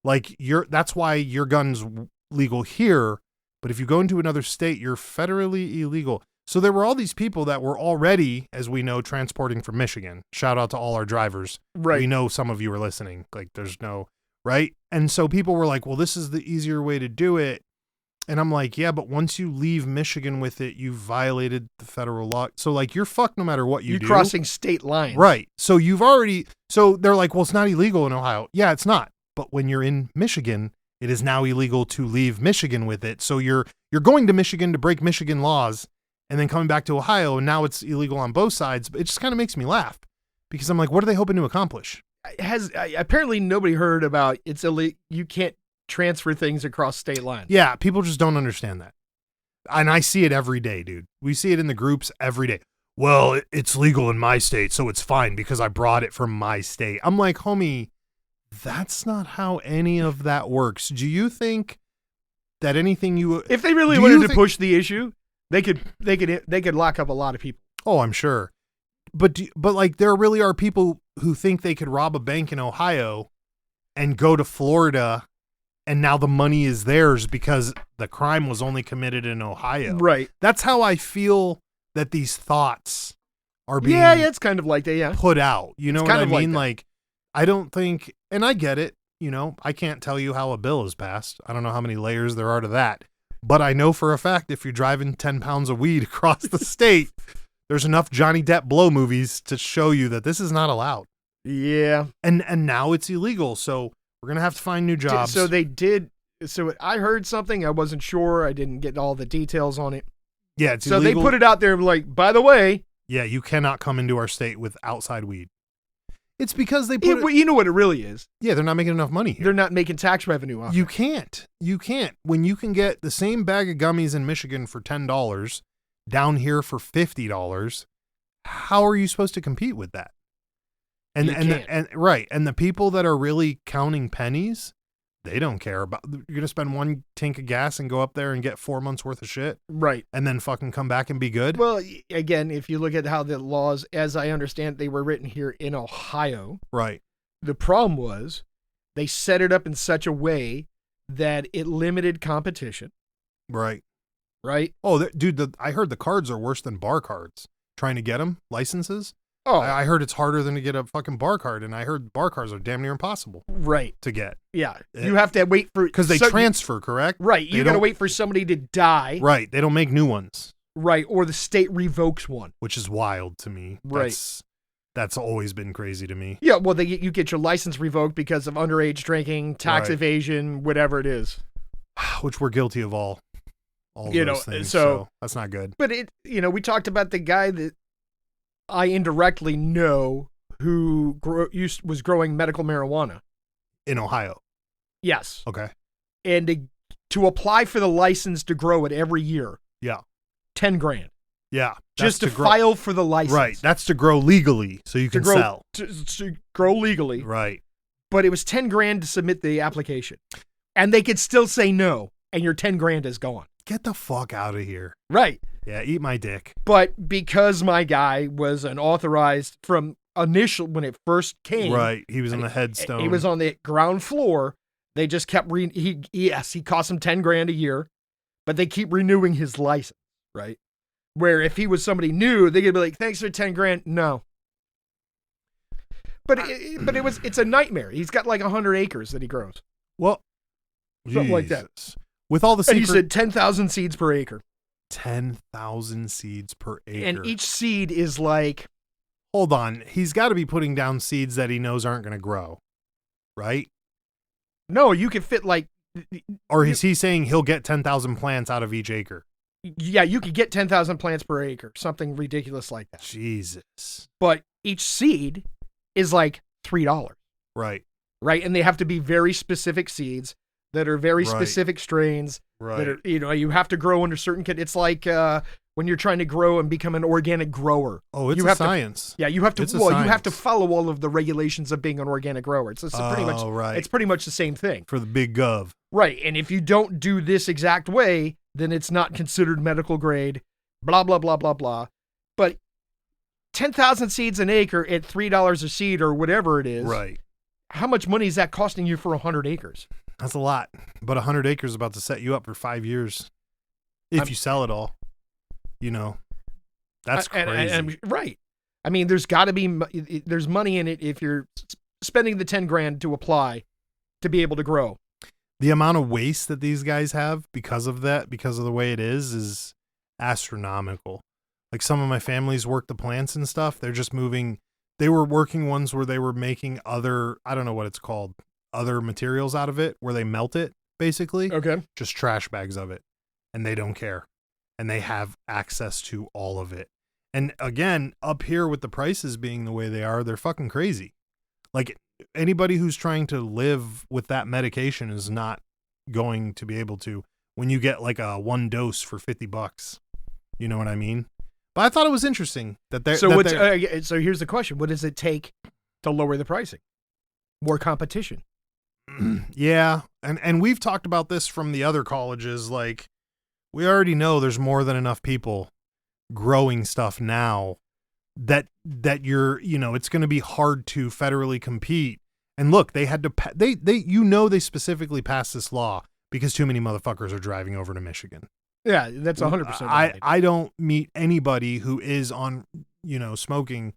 Like, that's why your gun's legal here, but if you go into another state, you're federally illegal." So there were all these people that were already, as we know, transporting from Michigan. Shout out to all our drivers. Right. We know some of you are listening. Like, there's no, right? And so people were like, well, this is the easier way to do it. And I'm like, yeah, but once you leave Michigan with it, you violated the federal law. So, like, you're fucked no matter what you do. You're crossing state lines. Right. So so they're like, well, it's not illegal in Ohio. Yeah, it's not. But when you're in Michigan, it is now illegal to leave Michigan with it. So you're going to Michigan to break Michigan laws and then coming back to Ohio, and now it's illegal on both sides. But it just kind of makes me laugh because I'm like, what are they hoping to accomplish? Apparently nobody heard about it's illegal. You can't transfer things across state lines. Yeah, people just don't understand that. And I see it every day, dude. We see it in the groups every day. Well, it's legal in my state, so it's fine because I brought it from my state. I'm like, homie, that's not how any of that works. Do you think that anything if they really wanted to push the issue, they could lock up a lot of people. Oh, I'm sure. But like there really are people who think they could rob a bank in Ohio and go to Florida and now the money is theirs because the crime was only committed in Ohio. Right. That's how I feel that these thoughts are being it's kind of like that, put out. You know what I mean? Like I don't think, and I get it, you know, I can't tell you how a bill is passed. I don't know how many layers there are to that. But I know for a fact if you're driving 10 pounds of weed across the state, there's enough Johnny Depp blow movies to show you that this is not allowed. Yeah. And now it's illegal. So we're going to have to find new jobs. So they did. So I heard something. I wasn't sure. I didn't get all the details on it. Yeah, it's illegal. So they put it out there like, by the way. Yeah, you cannot come into our state with outside weed. It's because they put you know what it really is. Yeah, they're not making enough money here. They're not making tax revenue off. You can't. When you can get the same bag of gummies in Michigan for $10, down here for $50, how are you supposed to compete with that? And the people that are really counting pennies, they don't care about. You're gonna spend one tank of gas and go up there and get 4 months worth of shit, right? And then fucking come back and be good. Well, again, if you look at how the laws, as I understand, they were written here in Ohio, right? The problem was they set it up in such a way that it limited competition, right? Right? Oh, dude, I heard the cards are worse than bar cards. Trying to get them licenses. Oh, I heard it's harder than to get a fucking bar card, and I heard bar cards are damn near impossible. Right. To get. Yeah. You have to wait for... Because they transfer, correct? Right. You got to wait for somebody to die. Right. They don't make new ones. Right. Or the state revokes one. Which is wild to me. Right. That's always been crazy to me. Yeah. Well, you get your license revoked because of underage drinking, tax evasion, whatever it is. Which we're guilty of all those things. So that's not good. But we talked about the guy that I indirectly know who was growing medical marijuana in Ohio. Yes. Okay. And to apply for the license to grow it every year. Yeah. $10,000. Yeah. Just to file for the license. Right. That's to grow legally so you can sell. To grow legally. Right. But it was $10,000 to submit the application. And they could still say no, and your $10,000 is gone. Get the fuck out of here. Right. Yeah, eat my dick. But because my guy was an authorized from when it first came. Right. He was on the headstone. He was on the ground floor. They just kept he cost him $10,000 a year, but they keep renewing his license, right? Where if he was somebody new, they could be like, thanks for $10,000. No. But it's a nightmare. He's got like 100 acres that he grows. Well, something like that. With all the And he said 10,000 seeds per acre. 10,000 seeds per acre. And each seed is like, hold on, he's got to be putting down seeds that he knows aren't going to grow, right? No, you could fit like. Or is he saying he'll get 10,000 plants out of each acre? Yeah, you could get 10,000 plants per acre, something ridiculous like that. Jesus. But each seed is like $3. Right. Right, and they have to be very specific seeds that are very specific strains. Right. That are, you have to grow under certain. It's like when you're trying to grow and become an organic grower. Oh, it's a science. Yeah, you have to. It's You have to follow all of the regulations of being an organic grower. It's pretty much. Right. It's pretty much the same thing for the big gov. Right, and if you don't do this exact way, then it's not considered medical grade. Blah blah blah blah blah. But 10,000 seeds an acre at $3 a seed or whatever it is. Right. How much money is that costing you for 100 acres? That's a lot. But 100 acres is about to set you up for 5 years. If you sell it all. You know. That's crazy. Right. I mean, there's got to be, there's money in it if you're spending the $10,000 to apply to be able to grow. The amount of waste that these guys have because of that, because of the way it is astronomical. Like some of my families work the plants and stuff. They're just moving. They were working ones where they were making other, I don't know what it's called, other materials out of it, where they melt it, basically. Okay. Just trash bags of it. And they don't care. And they have access to all of it. And again, up here with the prices being the way they are, they're fucking crazy. Like anybody who's trying to live with that medication is not going to be able to when you get like a one dose for $50. You know what I mean? But I thought it was interesting that they're. So here's the question: what does it take to lower the pricing? More competition. Yeah, and we've talked about this from the other colleges. Like, we already know there's more than enough people growing stuff now that you're, it's going to be hard to federally compete. And look, they had to they specifically passed this law because too many motherfuckers are driving over to Michigan. Yeah, that's 100%. I don't meet anybody who is on, smoking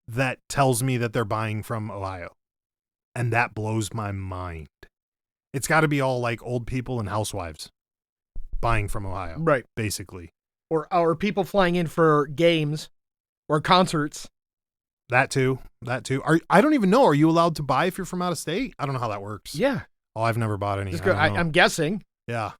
that tells me that they're buying from Ohio. And that blows my mind. It's got to be all like old people and housewives buying from Ohio. Right. Basically. Or people flying in for games or concerts. That too. I don't even know. Are you allowed to buy if you're from out of state? I don't know how that works. Yeah. Oh, I've never bought any. I'm guessing. Yeah.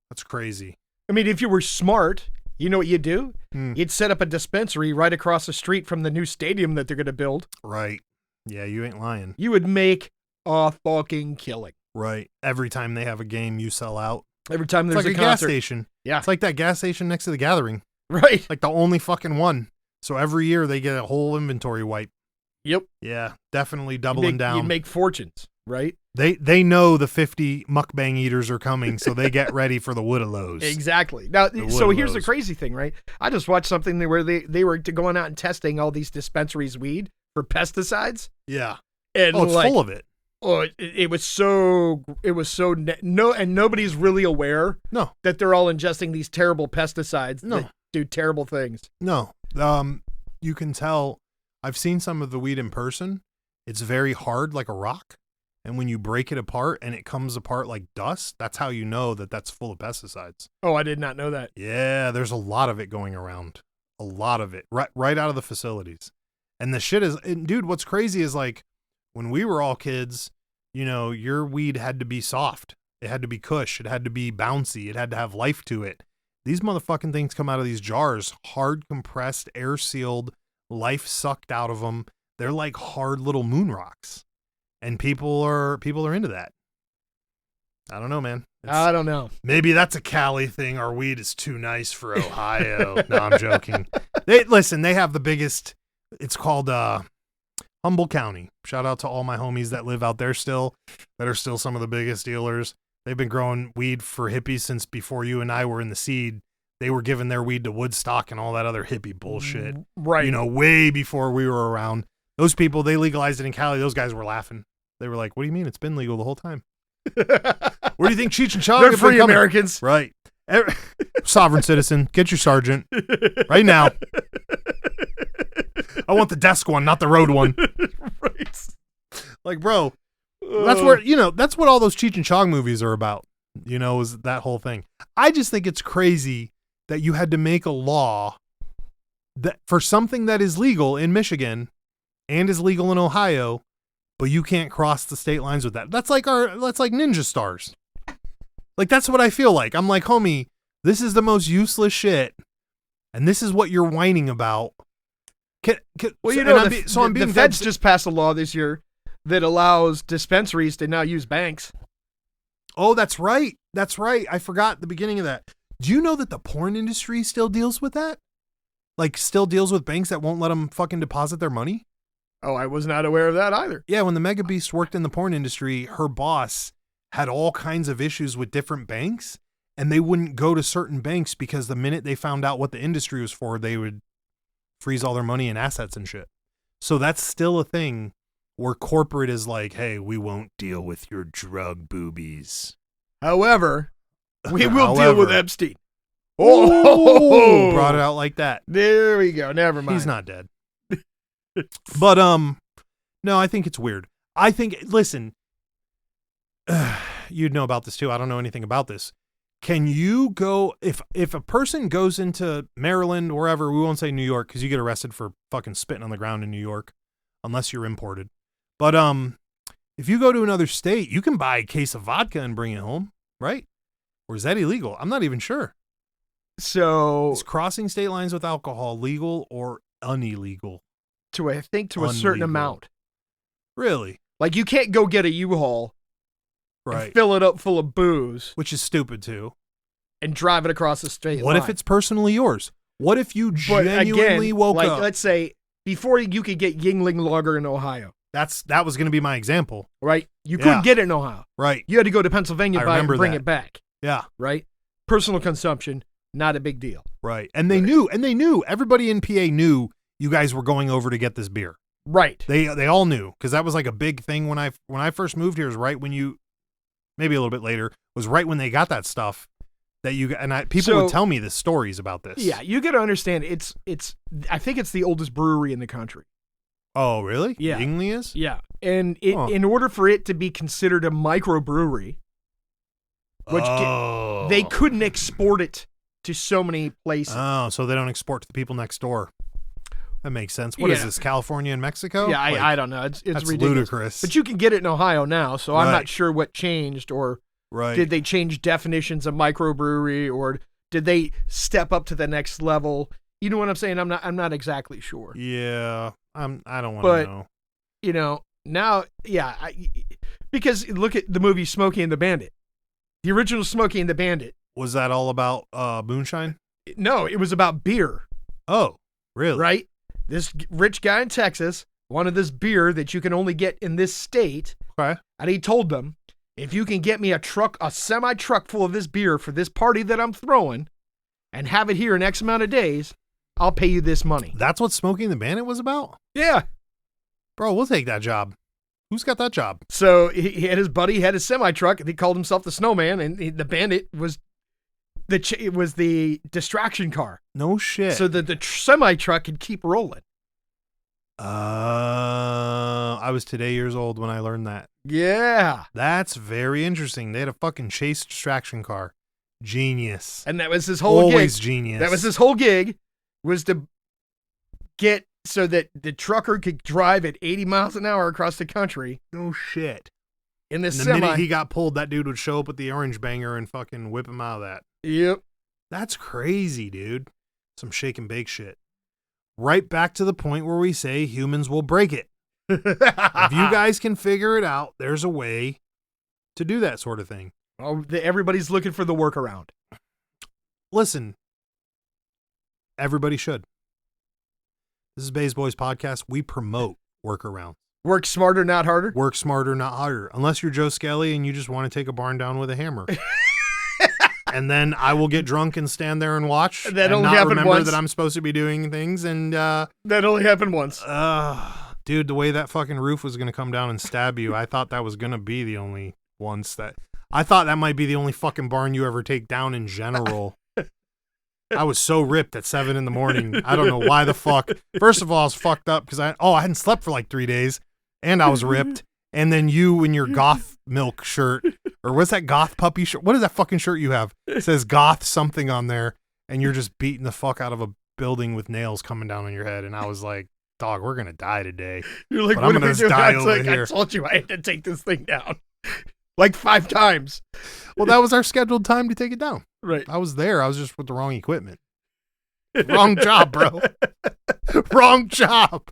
That's crazy. I mean, if you were smart, you know what you'd do? You'd set up a dispensary right across the street from the new stadium that they're going to build. Right. Yeah, you ain't lying. You would make a fucking killing. Right. Every time they have a game, you sell out. Every time there's like a gas station. Yeah. It's like that gas station next to the Gathering. Right. Like the only fucking one. So every year they get a whole inventory wipe. Yep. Yeah, definitely doubling down. You make fortunes, right? They know the 50 mukbang eaters are coming, so they get ready for the Woodalows. Exactly. Now, so here's the crazy thing, right? I just watched something where they were going out and testing all these dispensaries weed for pesticides. Yeah. And it's full of it. Oh, it was so and nobody's really aware that they're all ingesting these terrible pesticides that do terrible things. No. You can tell. I've seen some of the weed in person. It's very hard, like a rock. And when you break it apart and it comes apart like dust, that's how you know that that's full of pesticides. Oh, I did not know that. Yeah, there's a lot of it going around. A lot of it. Right out of the facilities. And the shit is, dude, what's crazy is like when we were all kids, your weed had to be soft. It had to be cush. It had to be bouncy. It had to have life to it. These motherfucking things come out of these jars, hard compressed, air sealed, life sucked out of them. They're like hard little moon rocks. And people are into that. I don't know, man. I don't know. Maybe that's a Cali thing. Our weed is too nice for Ohio. No, I'm joking. They have the biggest. It's called Humboldt County. Shout out to all my homies that live out there still, that are still some of the biggest dealers. They've been growing weed for hippies since before you and I were in the seed. They were giving their weed to Woodstock and all that other hippie bullshit. Right. Way before we were around. Those people, they legalized it in Cali. Those guys were laughing. They were like, "What do you mean? It's been legal the whole time." Where do you think Cheech and Chong They're have been free coming? Americans. Right. Sovereign citizen, get your sergeant right now. I want the desk one, not the road one. Right. Like, bro, that's where, that's what all those Cheech and Chong movies are about, is that whole thing. I just think it's crazy that you had to make a law that for something that is legal in Michigan and is legal in Ohio, but you can't cross the state lines with that. That's like ninja stars. Like, that's what I feel like. I'm like, homie, this is the most useless shit, and this is what you're whining about. The feds just passed a law this year that allows dispensaries to now use banks. Oh, that's right. That's right. I forgot the beginning of that. Do you know that the porn industry still deals with that? Like, still deals with banks that won't let them fucking deposit their money? Oh, I was not aware of that either. Yeah, when the Mega Beast worked in the porn industry, her boss had all kinds of issues with different banks, and they wouldn't go to certain banks because the minute they found out what the industry was for, they would freeze all their money and assets and shit. So that's still a thing where corporate is like, hey, we won't deal with your drug boobies. However, we will deal with Epstein. Oh, brought it out like that. There we go. Never mind. He's not dead. But, no, I think it's weird. I think, listen, you'd know about this too. I don't know anything about this. Can you go, if a person goes into Maryland, wherever, we won't say New York because you get arrested for fucking spitting on the ground in New York, unless you're imported. But if you go to another state, you can buy a case of vodka and bring it home, right? Or is that illegal? I'm not even sure. So is crossing state lines with alcohol legal or unillegal? I think to a certain amount. Really? Like, you can't go get a U-Haul, right, and fill it up full of booze, which is stupid too, and drive it across the state line. What if it's personally yours? What if you genuinely woke up? Let's say before you could get Yingling Lager in Ohio. That was going to be my example. Right? You couldn't get it in Ohio. Right. You had to go to Pennsylvania and bring it back. Yeah. Right? Personal consumption, not a big deal. Right. And they knew, everybody in PA knew you guys were going over to get this beer. Right. They all knew, because that was like a big thing when I first moved here, is right when maybe a little bit later, was right when they got that stuff that people would tell me the stories about this. Yeah, you got to understand, I think it's the oldest brewery in the country. Oh, really? Yeah. Yingling is? Yeah. And in order for it to be considered a microbrewery, which they couldn't export it to so many places. Oh, so they don't export to the people next door. That makes sense. What is this, California and Mexico? Yeah, I don't know. It's that's ridiculous. Ludicrous. But you can get it in Ohio now, so I'm not sure what changed, or did they change definitions of microbrewery, or did they step up to the next level? You know what I'm saying? I'm not exactly sure. Yeah, I don't want to know. Now, because look at the movie Smokey and the Bandit. The original Smokey and the Bandit. Was that all about moonshine? No, it was about beer. Oh, really? Right? This rich guy in Texas wanted this beer that you can only get in this state. Okay. And he told them, if you can get me a semi-truck full of this beer for this party that I'm throwing and have it here in X amount of days, I'll pay you this money. That's what Smokey and the Bandit was about? Yeah. Bro, we'll take that job. Who's got that job? So he had his buddy, had his semi-truck, and he called himself the Snowman, and the Bandit was the distraction car. No shit. So that the semi-truck could keep rolling. I was today years old when I learned that. Yeah. That's very interesting. They had a fucking chase distraction car. Genius. And that was his whole gig. Always genius. That was his whole gig, was to get so that the trucker could drive at 80 miles an hour across the country. No shit. In this the semi. minute he got pulled, that dude would show up with the orange banger and fucking whip him out of that. Yep. That's crazy, dude. Some shake and bake shit. Right back to the point where we say humans will break it. If you guys can figure it out, there's a way to do that sort of thing. Oh, everybody's looking for the workaround. Listen, everybody should. This is Baes Boyz podcast. We promote workarounds. Work smarter, not harder. Work smarter, not harder. Unless you're Joe Skelly and you just want to take a barn down with a hammer. And then I will get drunk and stand there and watch. That and only not happened remember once. that I'm supposed to be doing things. And that only happened once. dude, the way that fucking roof was going to come down and stab you, I thought that was going to be the only once that... I thought that might be the only fucking barn you ever take down in general. I was so ripped at 7 a.m. I don't know why the fuck. First of all, I was fucked up because I hadn't slept for like 3 days and I was ripped. And then you in your goth milk shirt, or what's that goth puppy shirt? What is that fucking shirt you have? It says goth something on there, and you're just beating the fuck out of a building with nails coming down on your head. And I was like, dog, we're going to die today. You're like, but what I'm are we doing? die I was over like, here. I told you I had to take this thing down. Like 5 times. Well, that was our scheduled time to take it down. Right. I was there. I was just with the wrong equipment. Wrong job, bro. Wrong job.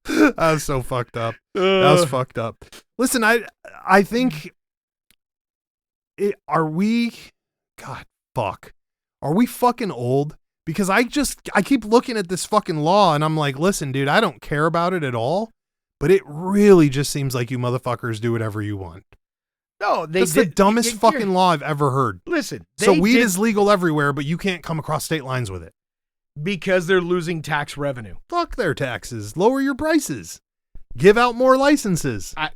I was so fucked up. That was fucked up. Listen, I think are we fucking old? Because I keep looking at this fucking law and I'm like, listen, dude, I don't care about it at all, but it really just seems like you motherfuckers do whatever you want. No, that's the dumbest fucking law I've ever heard. Listen, so weed is legal everywhere, but you can't come across state lines with it. Because they're losing tax revenue. Fuck their taxes. Lower your prices. Give out more licenses. I'm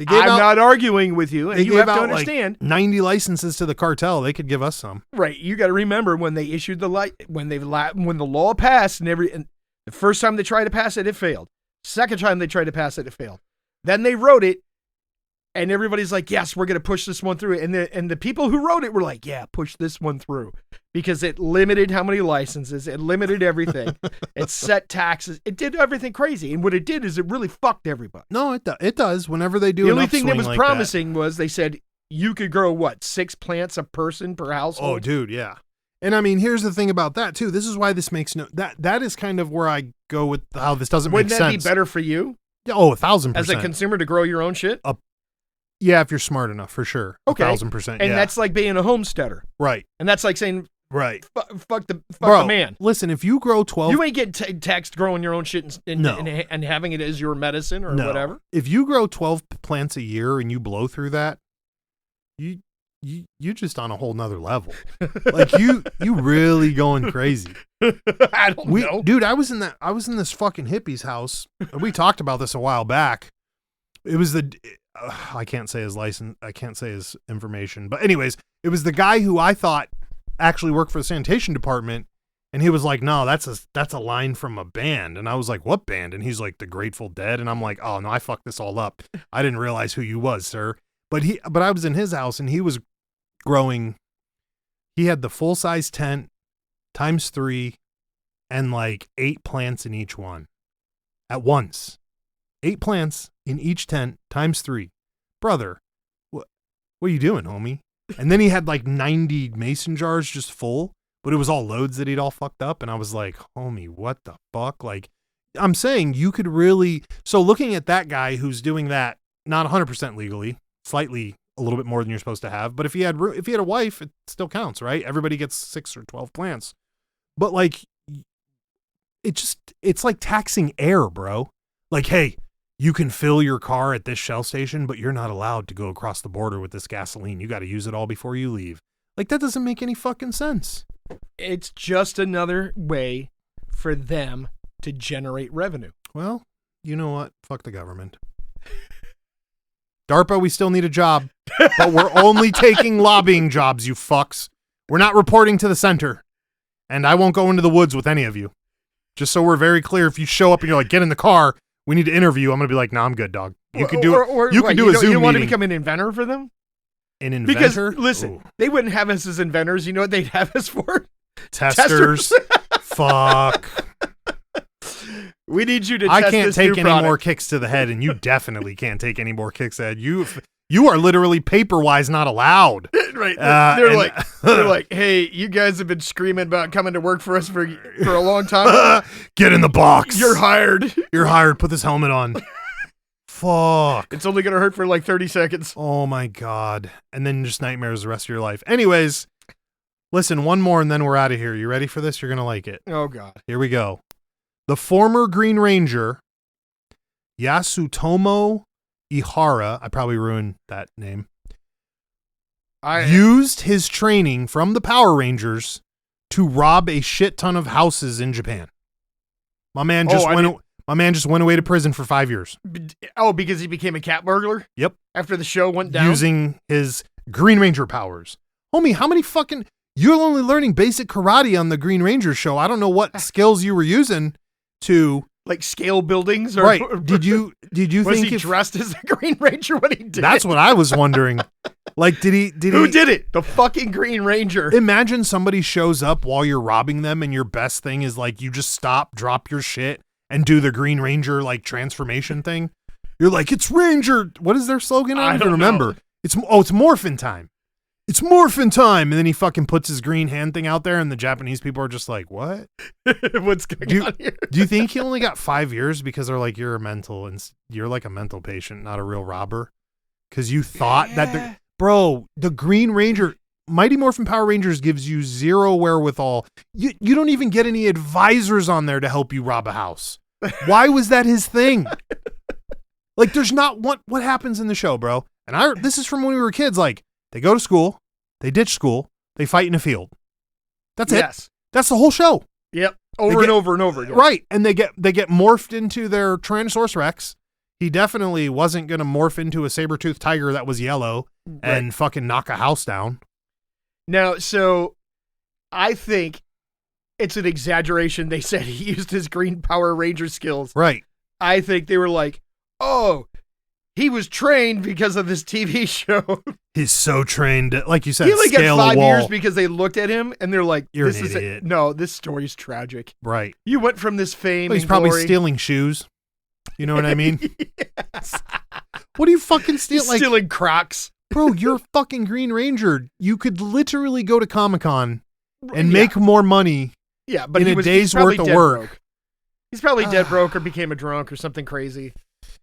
not arguing with you, and you have to understand. Like 90 licenses to the cartel. They could give us some. Right. You got to remember when they issued the when the law passed, and the first time they tried to pass it, it failed. Second time they tried to pass it, it failed. Then they wrote it, and everybody's like, yes, we're going to push this one through. And the people who wrote it were like, yeah, push this one through. Because it limited how many licenses. It limited everything. It set taxes. It did everything crazy. And what it did is it really fucked everybody. No, it does. Whenever they do the an only thing that was like promising was they said you could grow, 6 plants a person per household? Oh, dude, yeah. And I mean, here's the thing about that, too. This is why this makes that is kind of where I go with how this doesn't make sense. Wouldn't that be better for you? Oh, 1,000%. As a consumer to grow your own shit? Yeah, if you're smart enough, for sure. Okay. 1,000%. And that's like being a homesteader. Right. And that's like saying, right. Fuck the man. Listen, if you grow 12... You ain't getting taxed growing your own shit and having it as your medicine or whatever. If you grow 12 plants a year and you blow through that, you're just on a whole nother level. Like you really going crazy. I don't know. Dude, I was in this fucking hippie's house. We talked about this a while back. It was I can't say his license. I can't say his information. But anyways, it was the guy who I thought actually worked for the sanitation department. And he was like, no, that's a line from a band. And I was like, what band? And he's like, the Grateful Dead. And I'm like, oh no, I fucked this all up. I didn't realize who you was, sir. But I was in his house and he was growing. He had the full size tent times 3 and like 8 plants in each one at once. 8 plants in each tent times 3. Brother, what are you doing, homie? And then he had like 90 mason jars just full, but it was all loads that he'd all fucked up. And I was like, homie, what the fuck? Like, I'm saying you could really, so looking at that guy who's doing that, not 100% legally, slightly a little bit more than you're supposed to have. But if he had a wife, it still counts, right? Everybody gets 6 or 12 plants. But like, it's like taxing air, bro. Like, hey, you can fill your car at this Shell station, but you're not allowed to go across the border with this gasoline. You got to use it all before you leave. Like, that doesn't make any fucking sense. It's just another way for them to generate revenue. Well, you know what? Fuck the government. DARPA, we still need a job, but we're only taking lobbying jobs, you fucks. We're not reporting to the center. And I won't go into the woods with any of you. Just so we're very clear, if you show up and you're like, get in the car, we need to interview. I'm going to be like, nah, I'm good, dog. You can do it. You can do a Zoom meeting. You want to become an inventor for them? An inventor? Because, listen, they wouldn't have us as inventors. You know what they'd have us for? Testers. Fuck. We need you to test I can't this take new any product. more kicks to the head, and you definitely can't take any more kicks to the head. You are literally paper-wise not allowed. Right. They're like, hey, you guys have been screaming about coming to work for us for a long time. Get in the box. You're hired. You're hired. Put this helmet on. Fuck. It's only going to hurt for like 30 seconds. Oh, my God. And then just nightmares the rest of your life. Anyways, listen, one more, and then we're out of here. You ready for this? You're going to like it. Oh, God. Here we go. The former Green Ranger, Yasutomo Ihara, I probably ruined that name, used his training from the Power Rangers to rob a shit ton of houses in Japan. My man just My man just went away to prison for 5 years. Oh, because he became a cat burglar? Yep. After the show went down? Using his Green Ranger powers. Homie, how many fucking... You're only learning basic karate on the Green Ranger show. I don't know what skills you were using to... Like scale buildings? Or, right. Did you was think... he dressed as the Green Ranger when he did That's it? what I was wondering. Like, did he... Who did it? The fucking Green Ranger. Imagine somebody shows up while you're robbing them and your best thing is like, you just stop, drop your shit, and do the Green Ranger, like, transformation thing. You're like, it's Ranger. What is their slogan? I don't even remember. Know. It's morphin' time. It's morphin' time. And then he fucking puts his green hand thing out there and the Japanese people are just like, what? What's going on here? Do you think he only got 5 years because they're like, you're like a mental patient, not a real robber? Because you thought that the Green Ranger, Mighty Morphin Power Rangers gives you zero wherewithal. You don't even get any advisors on there to help you rob a house. Why was that his thing? Like, there's not what happens in the show, bro. And this is from when we were kids. Like, they go to school, they ditch school, they fight in a field. That's it. That's the whole show. Yep. Over and over again. Right. And they get morphed into their Tyrannosaurus Rex. He definitely wasn't going to morph into a saber-toothed tiger that was yellow and fucking knock a house down. Now, so I think it's an exaggeration. They said he used his Green Power Ranger skills. Right. I think they were like, oh, he was trained because of this TV show. He's so trained. Like you said, he only got scale 5 a wall. years because they looked at him and they're like, You're this an is idiot. No, this story's tragic. Right. You went from this fame. Well, he's and probably glory. stealing shoes. You know what I mean? What do you fucking steal? He's stealing Crocs. Bro, you're a fucking Green Ranger. You could literally go to Comic-Con and make more money but in a day's worth of work. Broke. He's probably dead broke or became a drunk or something crazy.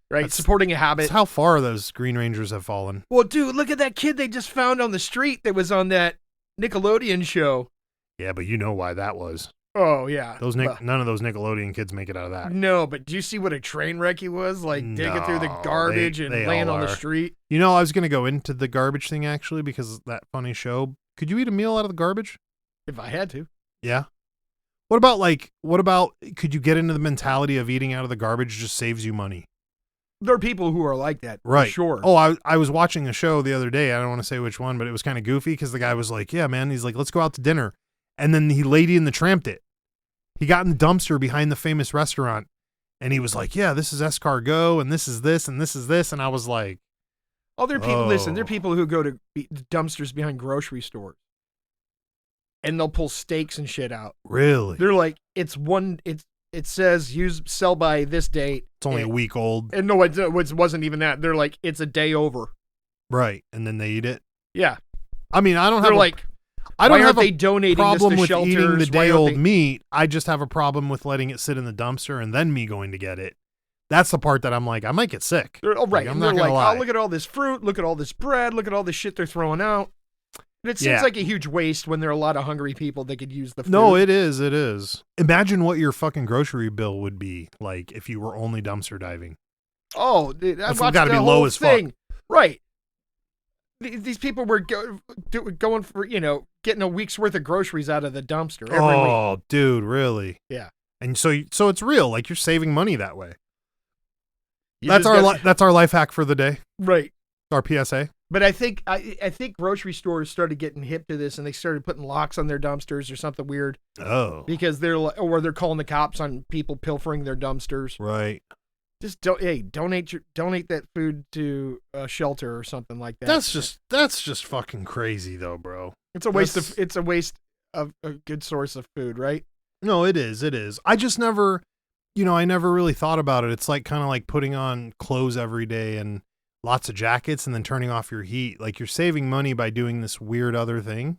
Right? Supporting a habit. That's how far those Green Rangers have fallen. Well, dude, look at that kid they just found on the street that was on that Nickelodeon show. Yeah, but you know why that was. Oh, yeah. None of those Nickelodeon kids make it out of that. No, but do you see what a train wreck he was? Like digging through the garbage and laying on the street? You know, I was going to go into the garbage thing actually because that funny show. Could you eat a meal out of the garbage? If I had to. Yeah. What about could you get into the mentality of eating out of the garbage just saves you money? There are people who are like that. Right. Sure. Oh, I was watching a show the other day. I don't want to say which one, but it was kind of goofy because the guy was like, yeah, man. He's like, let's go out to dinner. And then he Lady and the Tramped it. He got in the dumpster behind the famous restaurant and he was like, yeah, this is escargot and this is this and this is this. And I was like, oh, there are people, listen, there are people who go to dumpsters behind grocery stores and they'll pull steaks and shit out. Really? They're like, it says sell by this date. It's only a week old. And no, it wasn't even that. They're like, it's a day over. Right. And then they eat it. Yeah. I mean, I don't They're have like, I don't why have aren't a they donating problem this to with shelters? eating the Why day aren't old they- meat. I just have a problem with letting it sit in the dumpster and then me going to get it. That's the part that I'm like, I might get sick. Oh, right. Like, I'm And not they're gonna like, lie. oh, look at all this fruit. Look at all this bread. Look at all this shit they're throwing out. And it seems like a huge waste when there are a lot of hungry people that could use the food. No, it is. It is. Imagine what your fucking grocery bill would be like if you were only dumpster diving. Oh, dude, I That's watched gotta the be whole low as thing. fuck. Right. These people were going for, getting a week's worth of groceries out of the dumpster every week. Oh, dude, really? Yeah. And so it's real. Like you're saving money that way. You That's just our got- that's our life hack for the day. right. Our PSA. But I think grocery stores started getting hip to this, and they started putting locks on their dumpsters or something weird Oh, because they're calling the cops on people pilfering their dumpsters. right. Just donate that food to a shelter or something like that. That's just fucking crazy though, bro. It's a waste of a good source of food, right? No, it is. It is. I just never, I never really thought about it. It's like kind of like putting on clothes every day and lots of jackets and then turning off your heat. Like you're saving money by doing this weird other thing,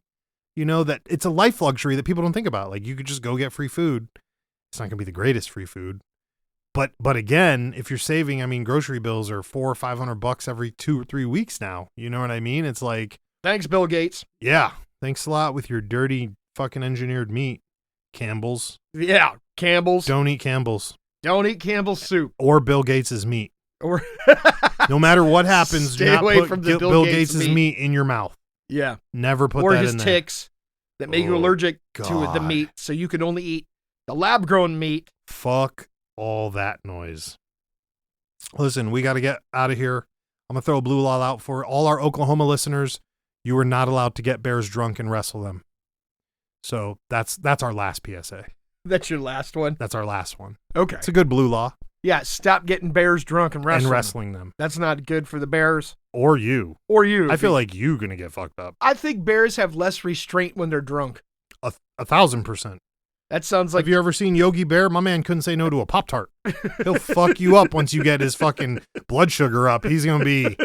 that it's a life luxury that people don't think about. Like you could just go get free food. It's not going to be the greatest free food. But again, if you're saving, I mean, grocery bills are $400 or $500 every 2 or 3 weeks now. You know what I mean? It's like, Thanks, Bill Gates. yeah, thanks a lot with your dirty fucking engineered meat, Campbell's. Yeah, Campbell's. Don't eat Campbell's Don't eat Campbell's soup. or Bill Gates's meat. Or No matter what happens, Stay do not away put from the Bill Bill Gates's Gates meat in your mouth. yeah, Never put or that his in there. ticks that make you Oh, allergic to the God. meat, so you can only eat the lab-grown meat. Fuck all that noise. Listen, we got to get out of here. I'm going to throw a blue law out for all our Oklahoma listeners. You are not allowed to get bears drunk and wrestle them. So that's our last PSA. That's your last one? That's our last one. Okay. It's a good blue law. Yeah, stop getting bears drunk and wrestling them. That's not good for the bears. Or you. I feel like you're going to get fucked up. I think bears have less restraint when they're drunk. 1,000%. That sounds like... Have you ever seen Yogi Bear? My man couldn't say no to a Pop-Tart. He'll fuck you up once you get his fucking blood sugar up. He's going to be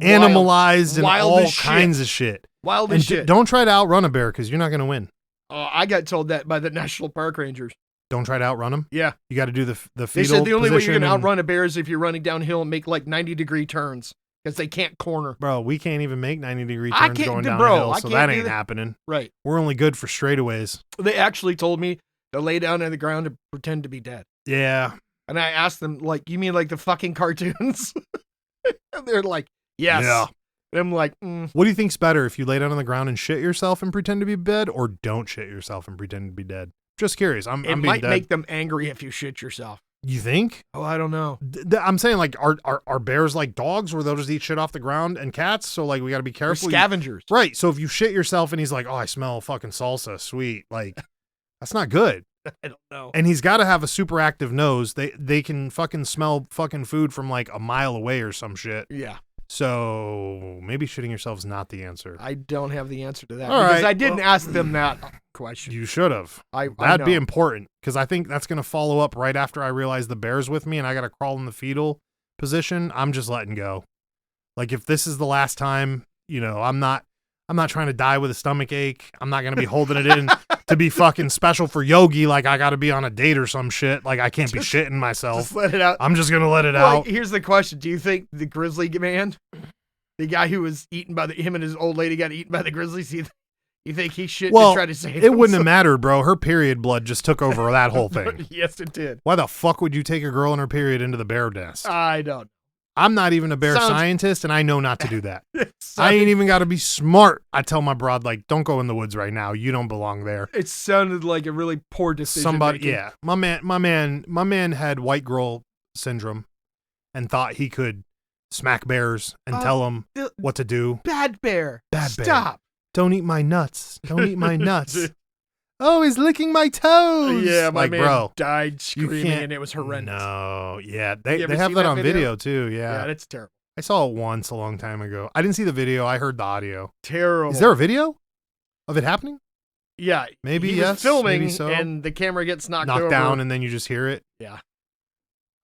animalized and all kinds of shit. Wild as shit. Don't try to outrun a bear because you're not going to win. I got told that by the National Park Rangers. Don't try to outrun them? Yeah. You got to do the fetal They said the only way you're going to and- outrun a bear is if you're running downhill and make like 90-degree turns because they can't corner. Bro, we can't even make 90-degree I turns can't- going down bro, a hill, I so can't that do ain't that. happening. Right. We're only good for straightaways. They actually told me to lay down on the ground and pretend to be dead. Yeah. And I asked them, like, you mean like the fucking cartoons? And they're like, yes. Yeah. And I'm like, What do you think's better, if you lay down on the ground and shit yourself and pretend to be dead, or don't shit yourself and pretend to be dead? Just curious. I'm it being might dead. make them angry if you shit yourself. You think? Oh, I don't know. I'm saying, like, are bears like dogs where they'll just eat shit off the ground, and cats? So, like, we got to be They're careful. scavengers. Right. So if you shit yourself and he's like, oh, I smell fucking salsa, sweet. Like, that's not good. I don't know. And he's got to have a super active nose. They can fucking smell fucking food from like a mile away or some shit. Yeah. So maybe shitting yourself is not the answer. I don't have the answer to that. All because right, I didn't ask them that question. You should have. I That'd be know. important, because I think that's going to follow up right after I realize the bear's with me and I got to crawl in the fetal position. I'm just letting go. Like, if this is the last time, I'm not trying to die with a stomach ache. I'm not going to be holding it in to be fucking special for Yogi. Like, I got to be on a date or some shit. Like, I can't be shitting myself. Just let it out. I'm just going to let it Well, out. here's the question. Do you think the grizzly man, the guy who was eaten by him and his old lady got eaten by the grizzlies, you think he shit to try to save it wouldn't have himself? mattered, bro. Her period blood just took over that whole thing. Yes, it did. Why the fuck would you take a girl in her period into the bear nest? I don't. I'm not even a bear Sounds- scientist, and I know not to do that. I ain't even got to be smart. I tell my broad, like, don't go in the woods right now. You don't belong there. It sounded like a really poor decision. Somebody, making. yeah. My man had white girl syndrome and thought he could smack bears and tell them what to do. Bad bear. Bad bear. Stop. Don't eat my nuts. Don't eat my nuts. Oh, he's licking my toes. Yeah, my like, man bro, died you screaming, can't- and it was horrendous. No, yeah, You they ever have seen that that on video? video too. Yeah, Yeah, that's terrible. I saw it once a long time ago. I didn't see the video. I heard the audio. Terrible. Is there a video of it happening? Yeah, Maybe he yes, was filming, maybe so. and the camera gets knocked Knocked over. down, and then you just hear it. Yeah.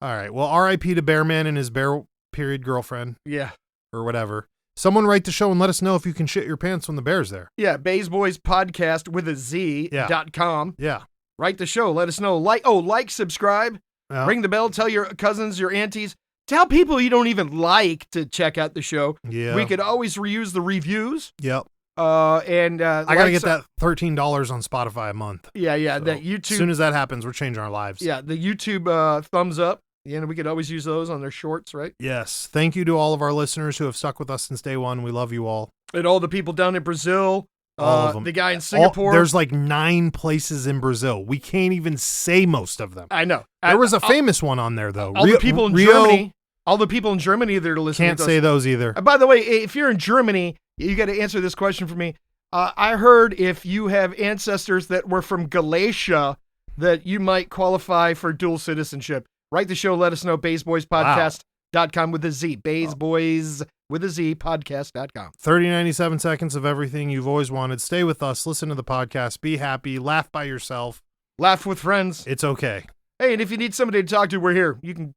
All right. Well, R.I.P. to Bearman and his bear period girlfriend Yeah. or whatever. Someone write the show and let us know if you can shit your pants when the bear's there. Yeah, Baes Boyz podcast with a Z .com. Yeah. Write the show. Let us know. Like, subscribe, Yeah. ring the bell, tell your cousins, your aunties, tell people you don't even like to check out the show. Yeah. We could always reuse the reviews. Yep. And I gotta get that $13 on Spotify a month. Yeah, So, that YouTube. As soon as that happens, we're changing our lives. Yeah, the YouTube thumbs up. Yeah, we could always use those on their shorts, right? Yes. Thank you to all of our listeners who have stuck with us since day one. We love you all. And all the people down in Brazil. All of them. The guy in Singapore. There's like 9 places in Brazil. We can't even say most of them. I know. There was a famous one on there though. All the people in Germany. All the people in Germany that are listening. Can't to us. say those either. By the way, if you're in Germany, you got to answer this question for me. I heard if you have ancestors that were from Galatia, that you might qualify for dual citizenship. Write the show. Let us know. BaesBoysPodcast.com with a Z. Baes Boyz with a Z podcast.com. 97 seconds of everything you've always wanted. Stay with us. Listen to the podcast. Be happy. Laugh by yourself. Laugh with friends. It's okay. Hey, and if you need somebody to talk to, we're here. You can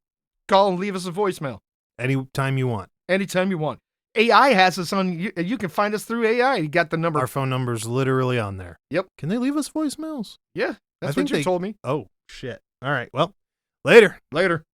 call and leave us a voicemail. Anytime you want. Anytime you want. AI has us on. You can find us through AI. You got the number. Our phone number's literally on there. Yep. Can they leave us voicemails? Yeah, that's I think what you told me. Oh, shit. All right. Well, later. Later.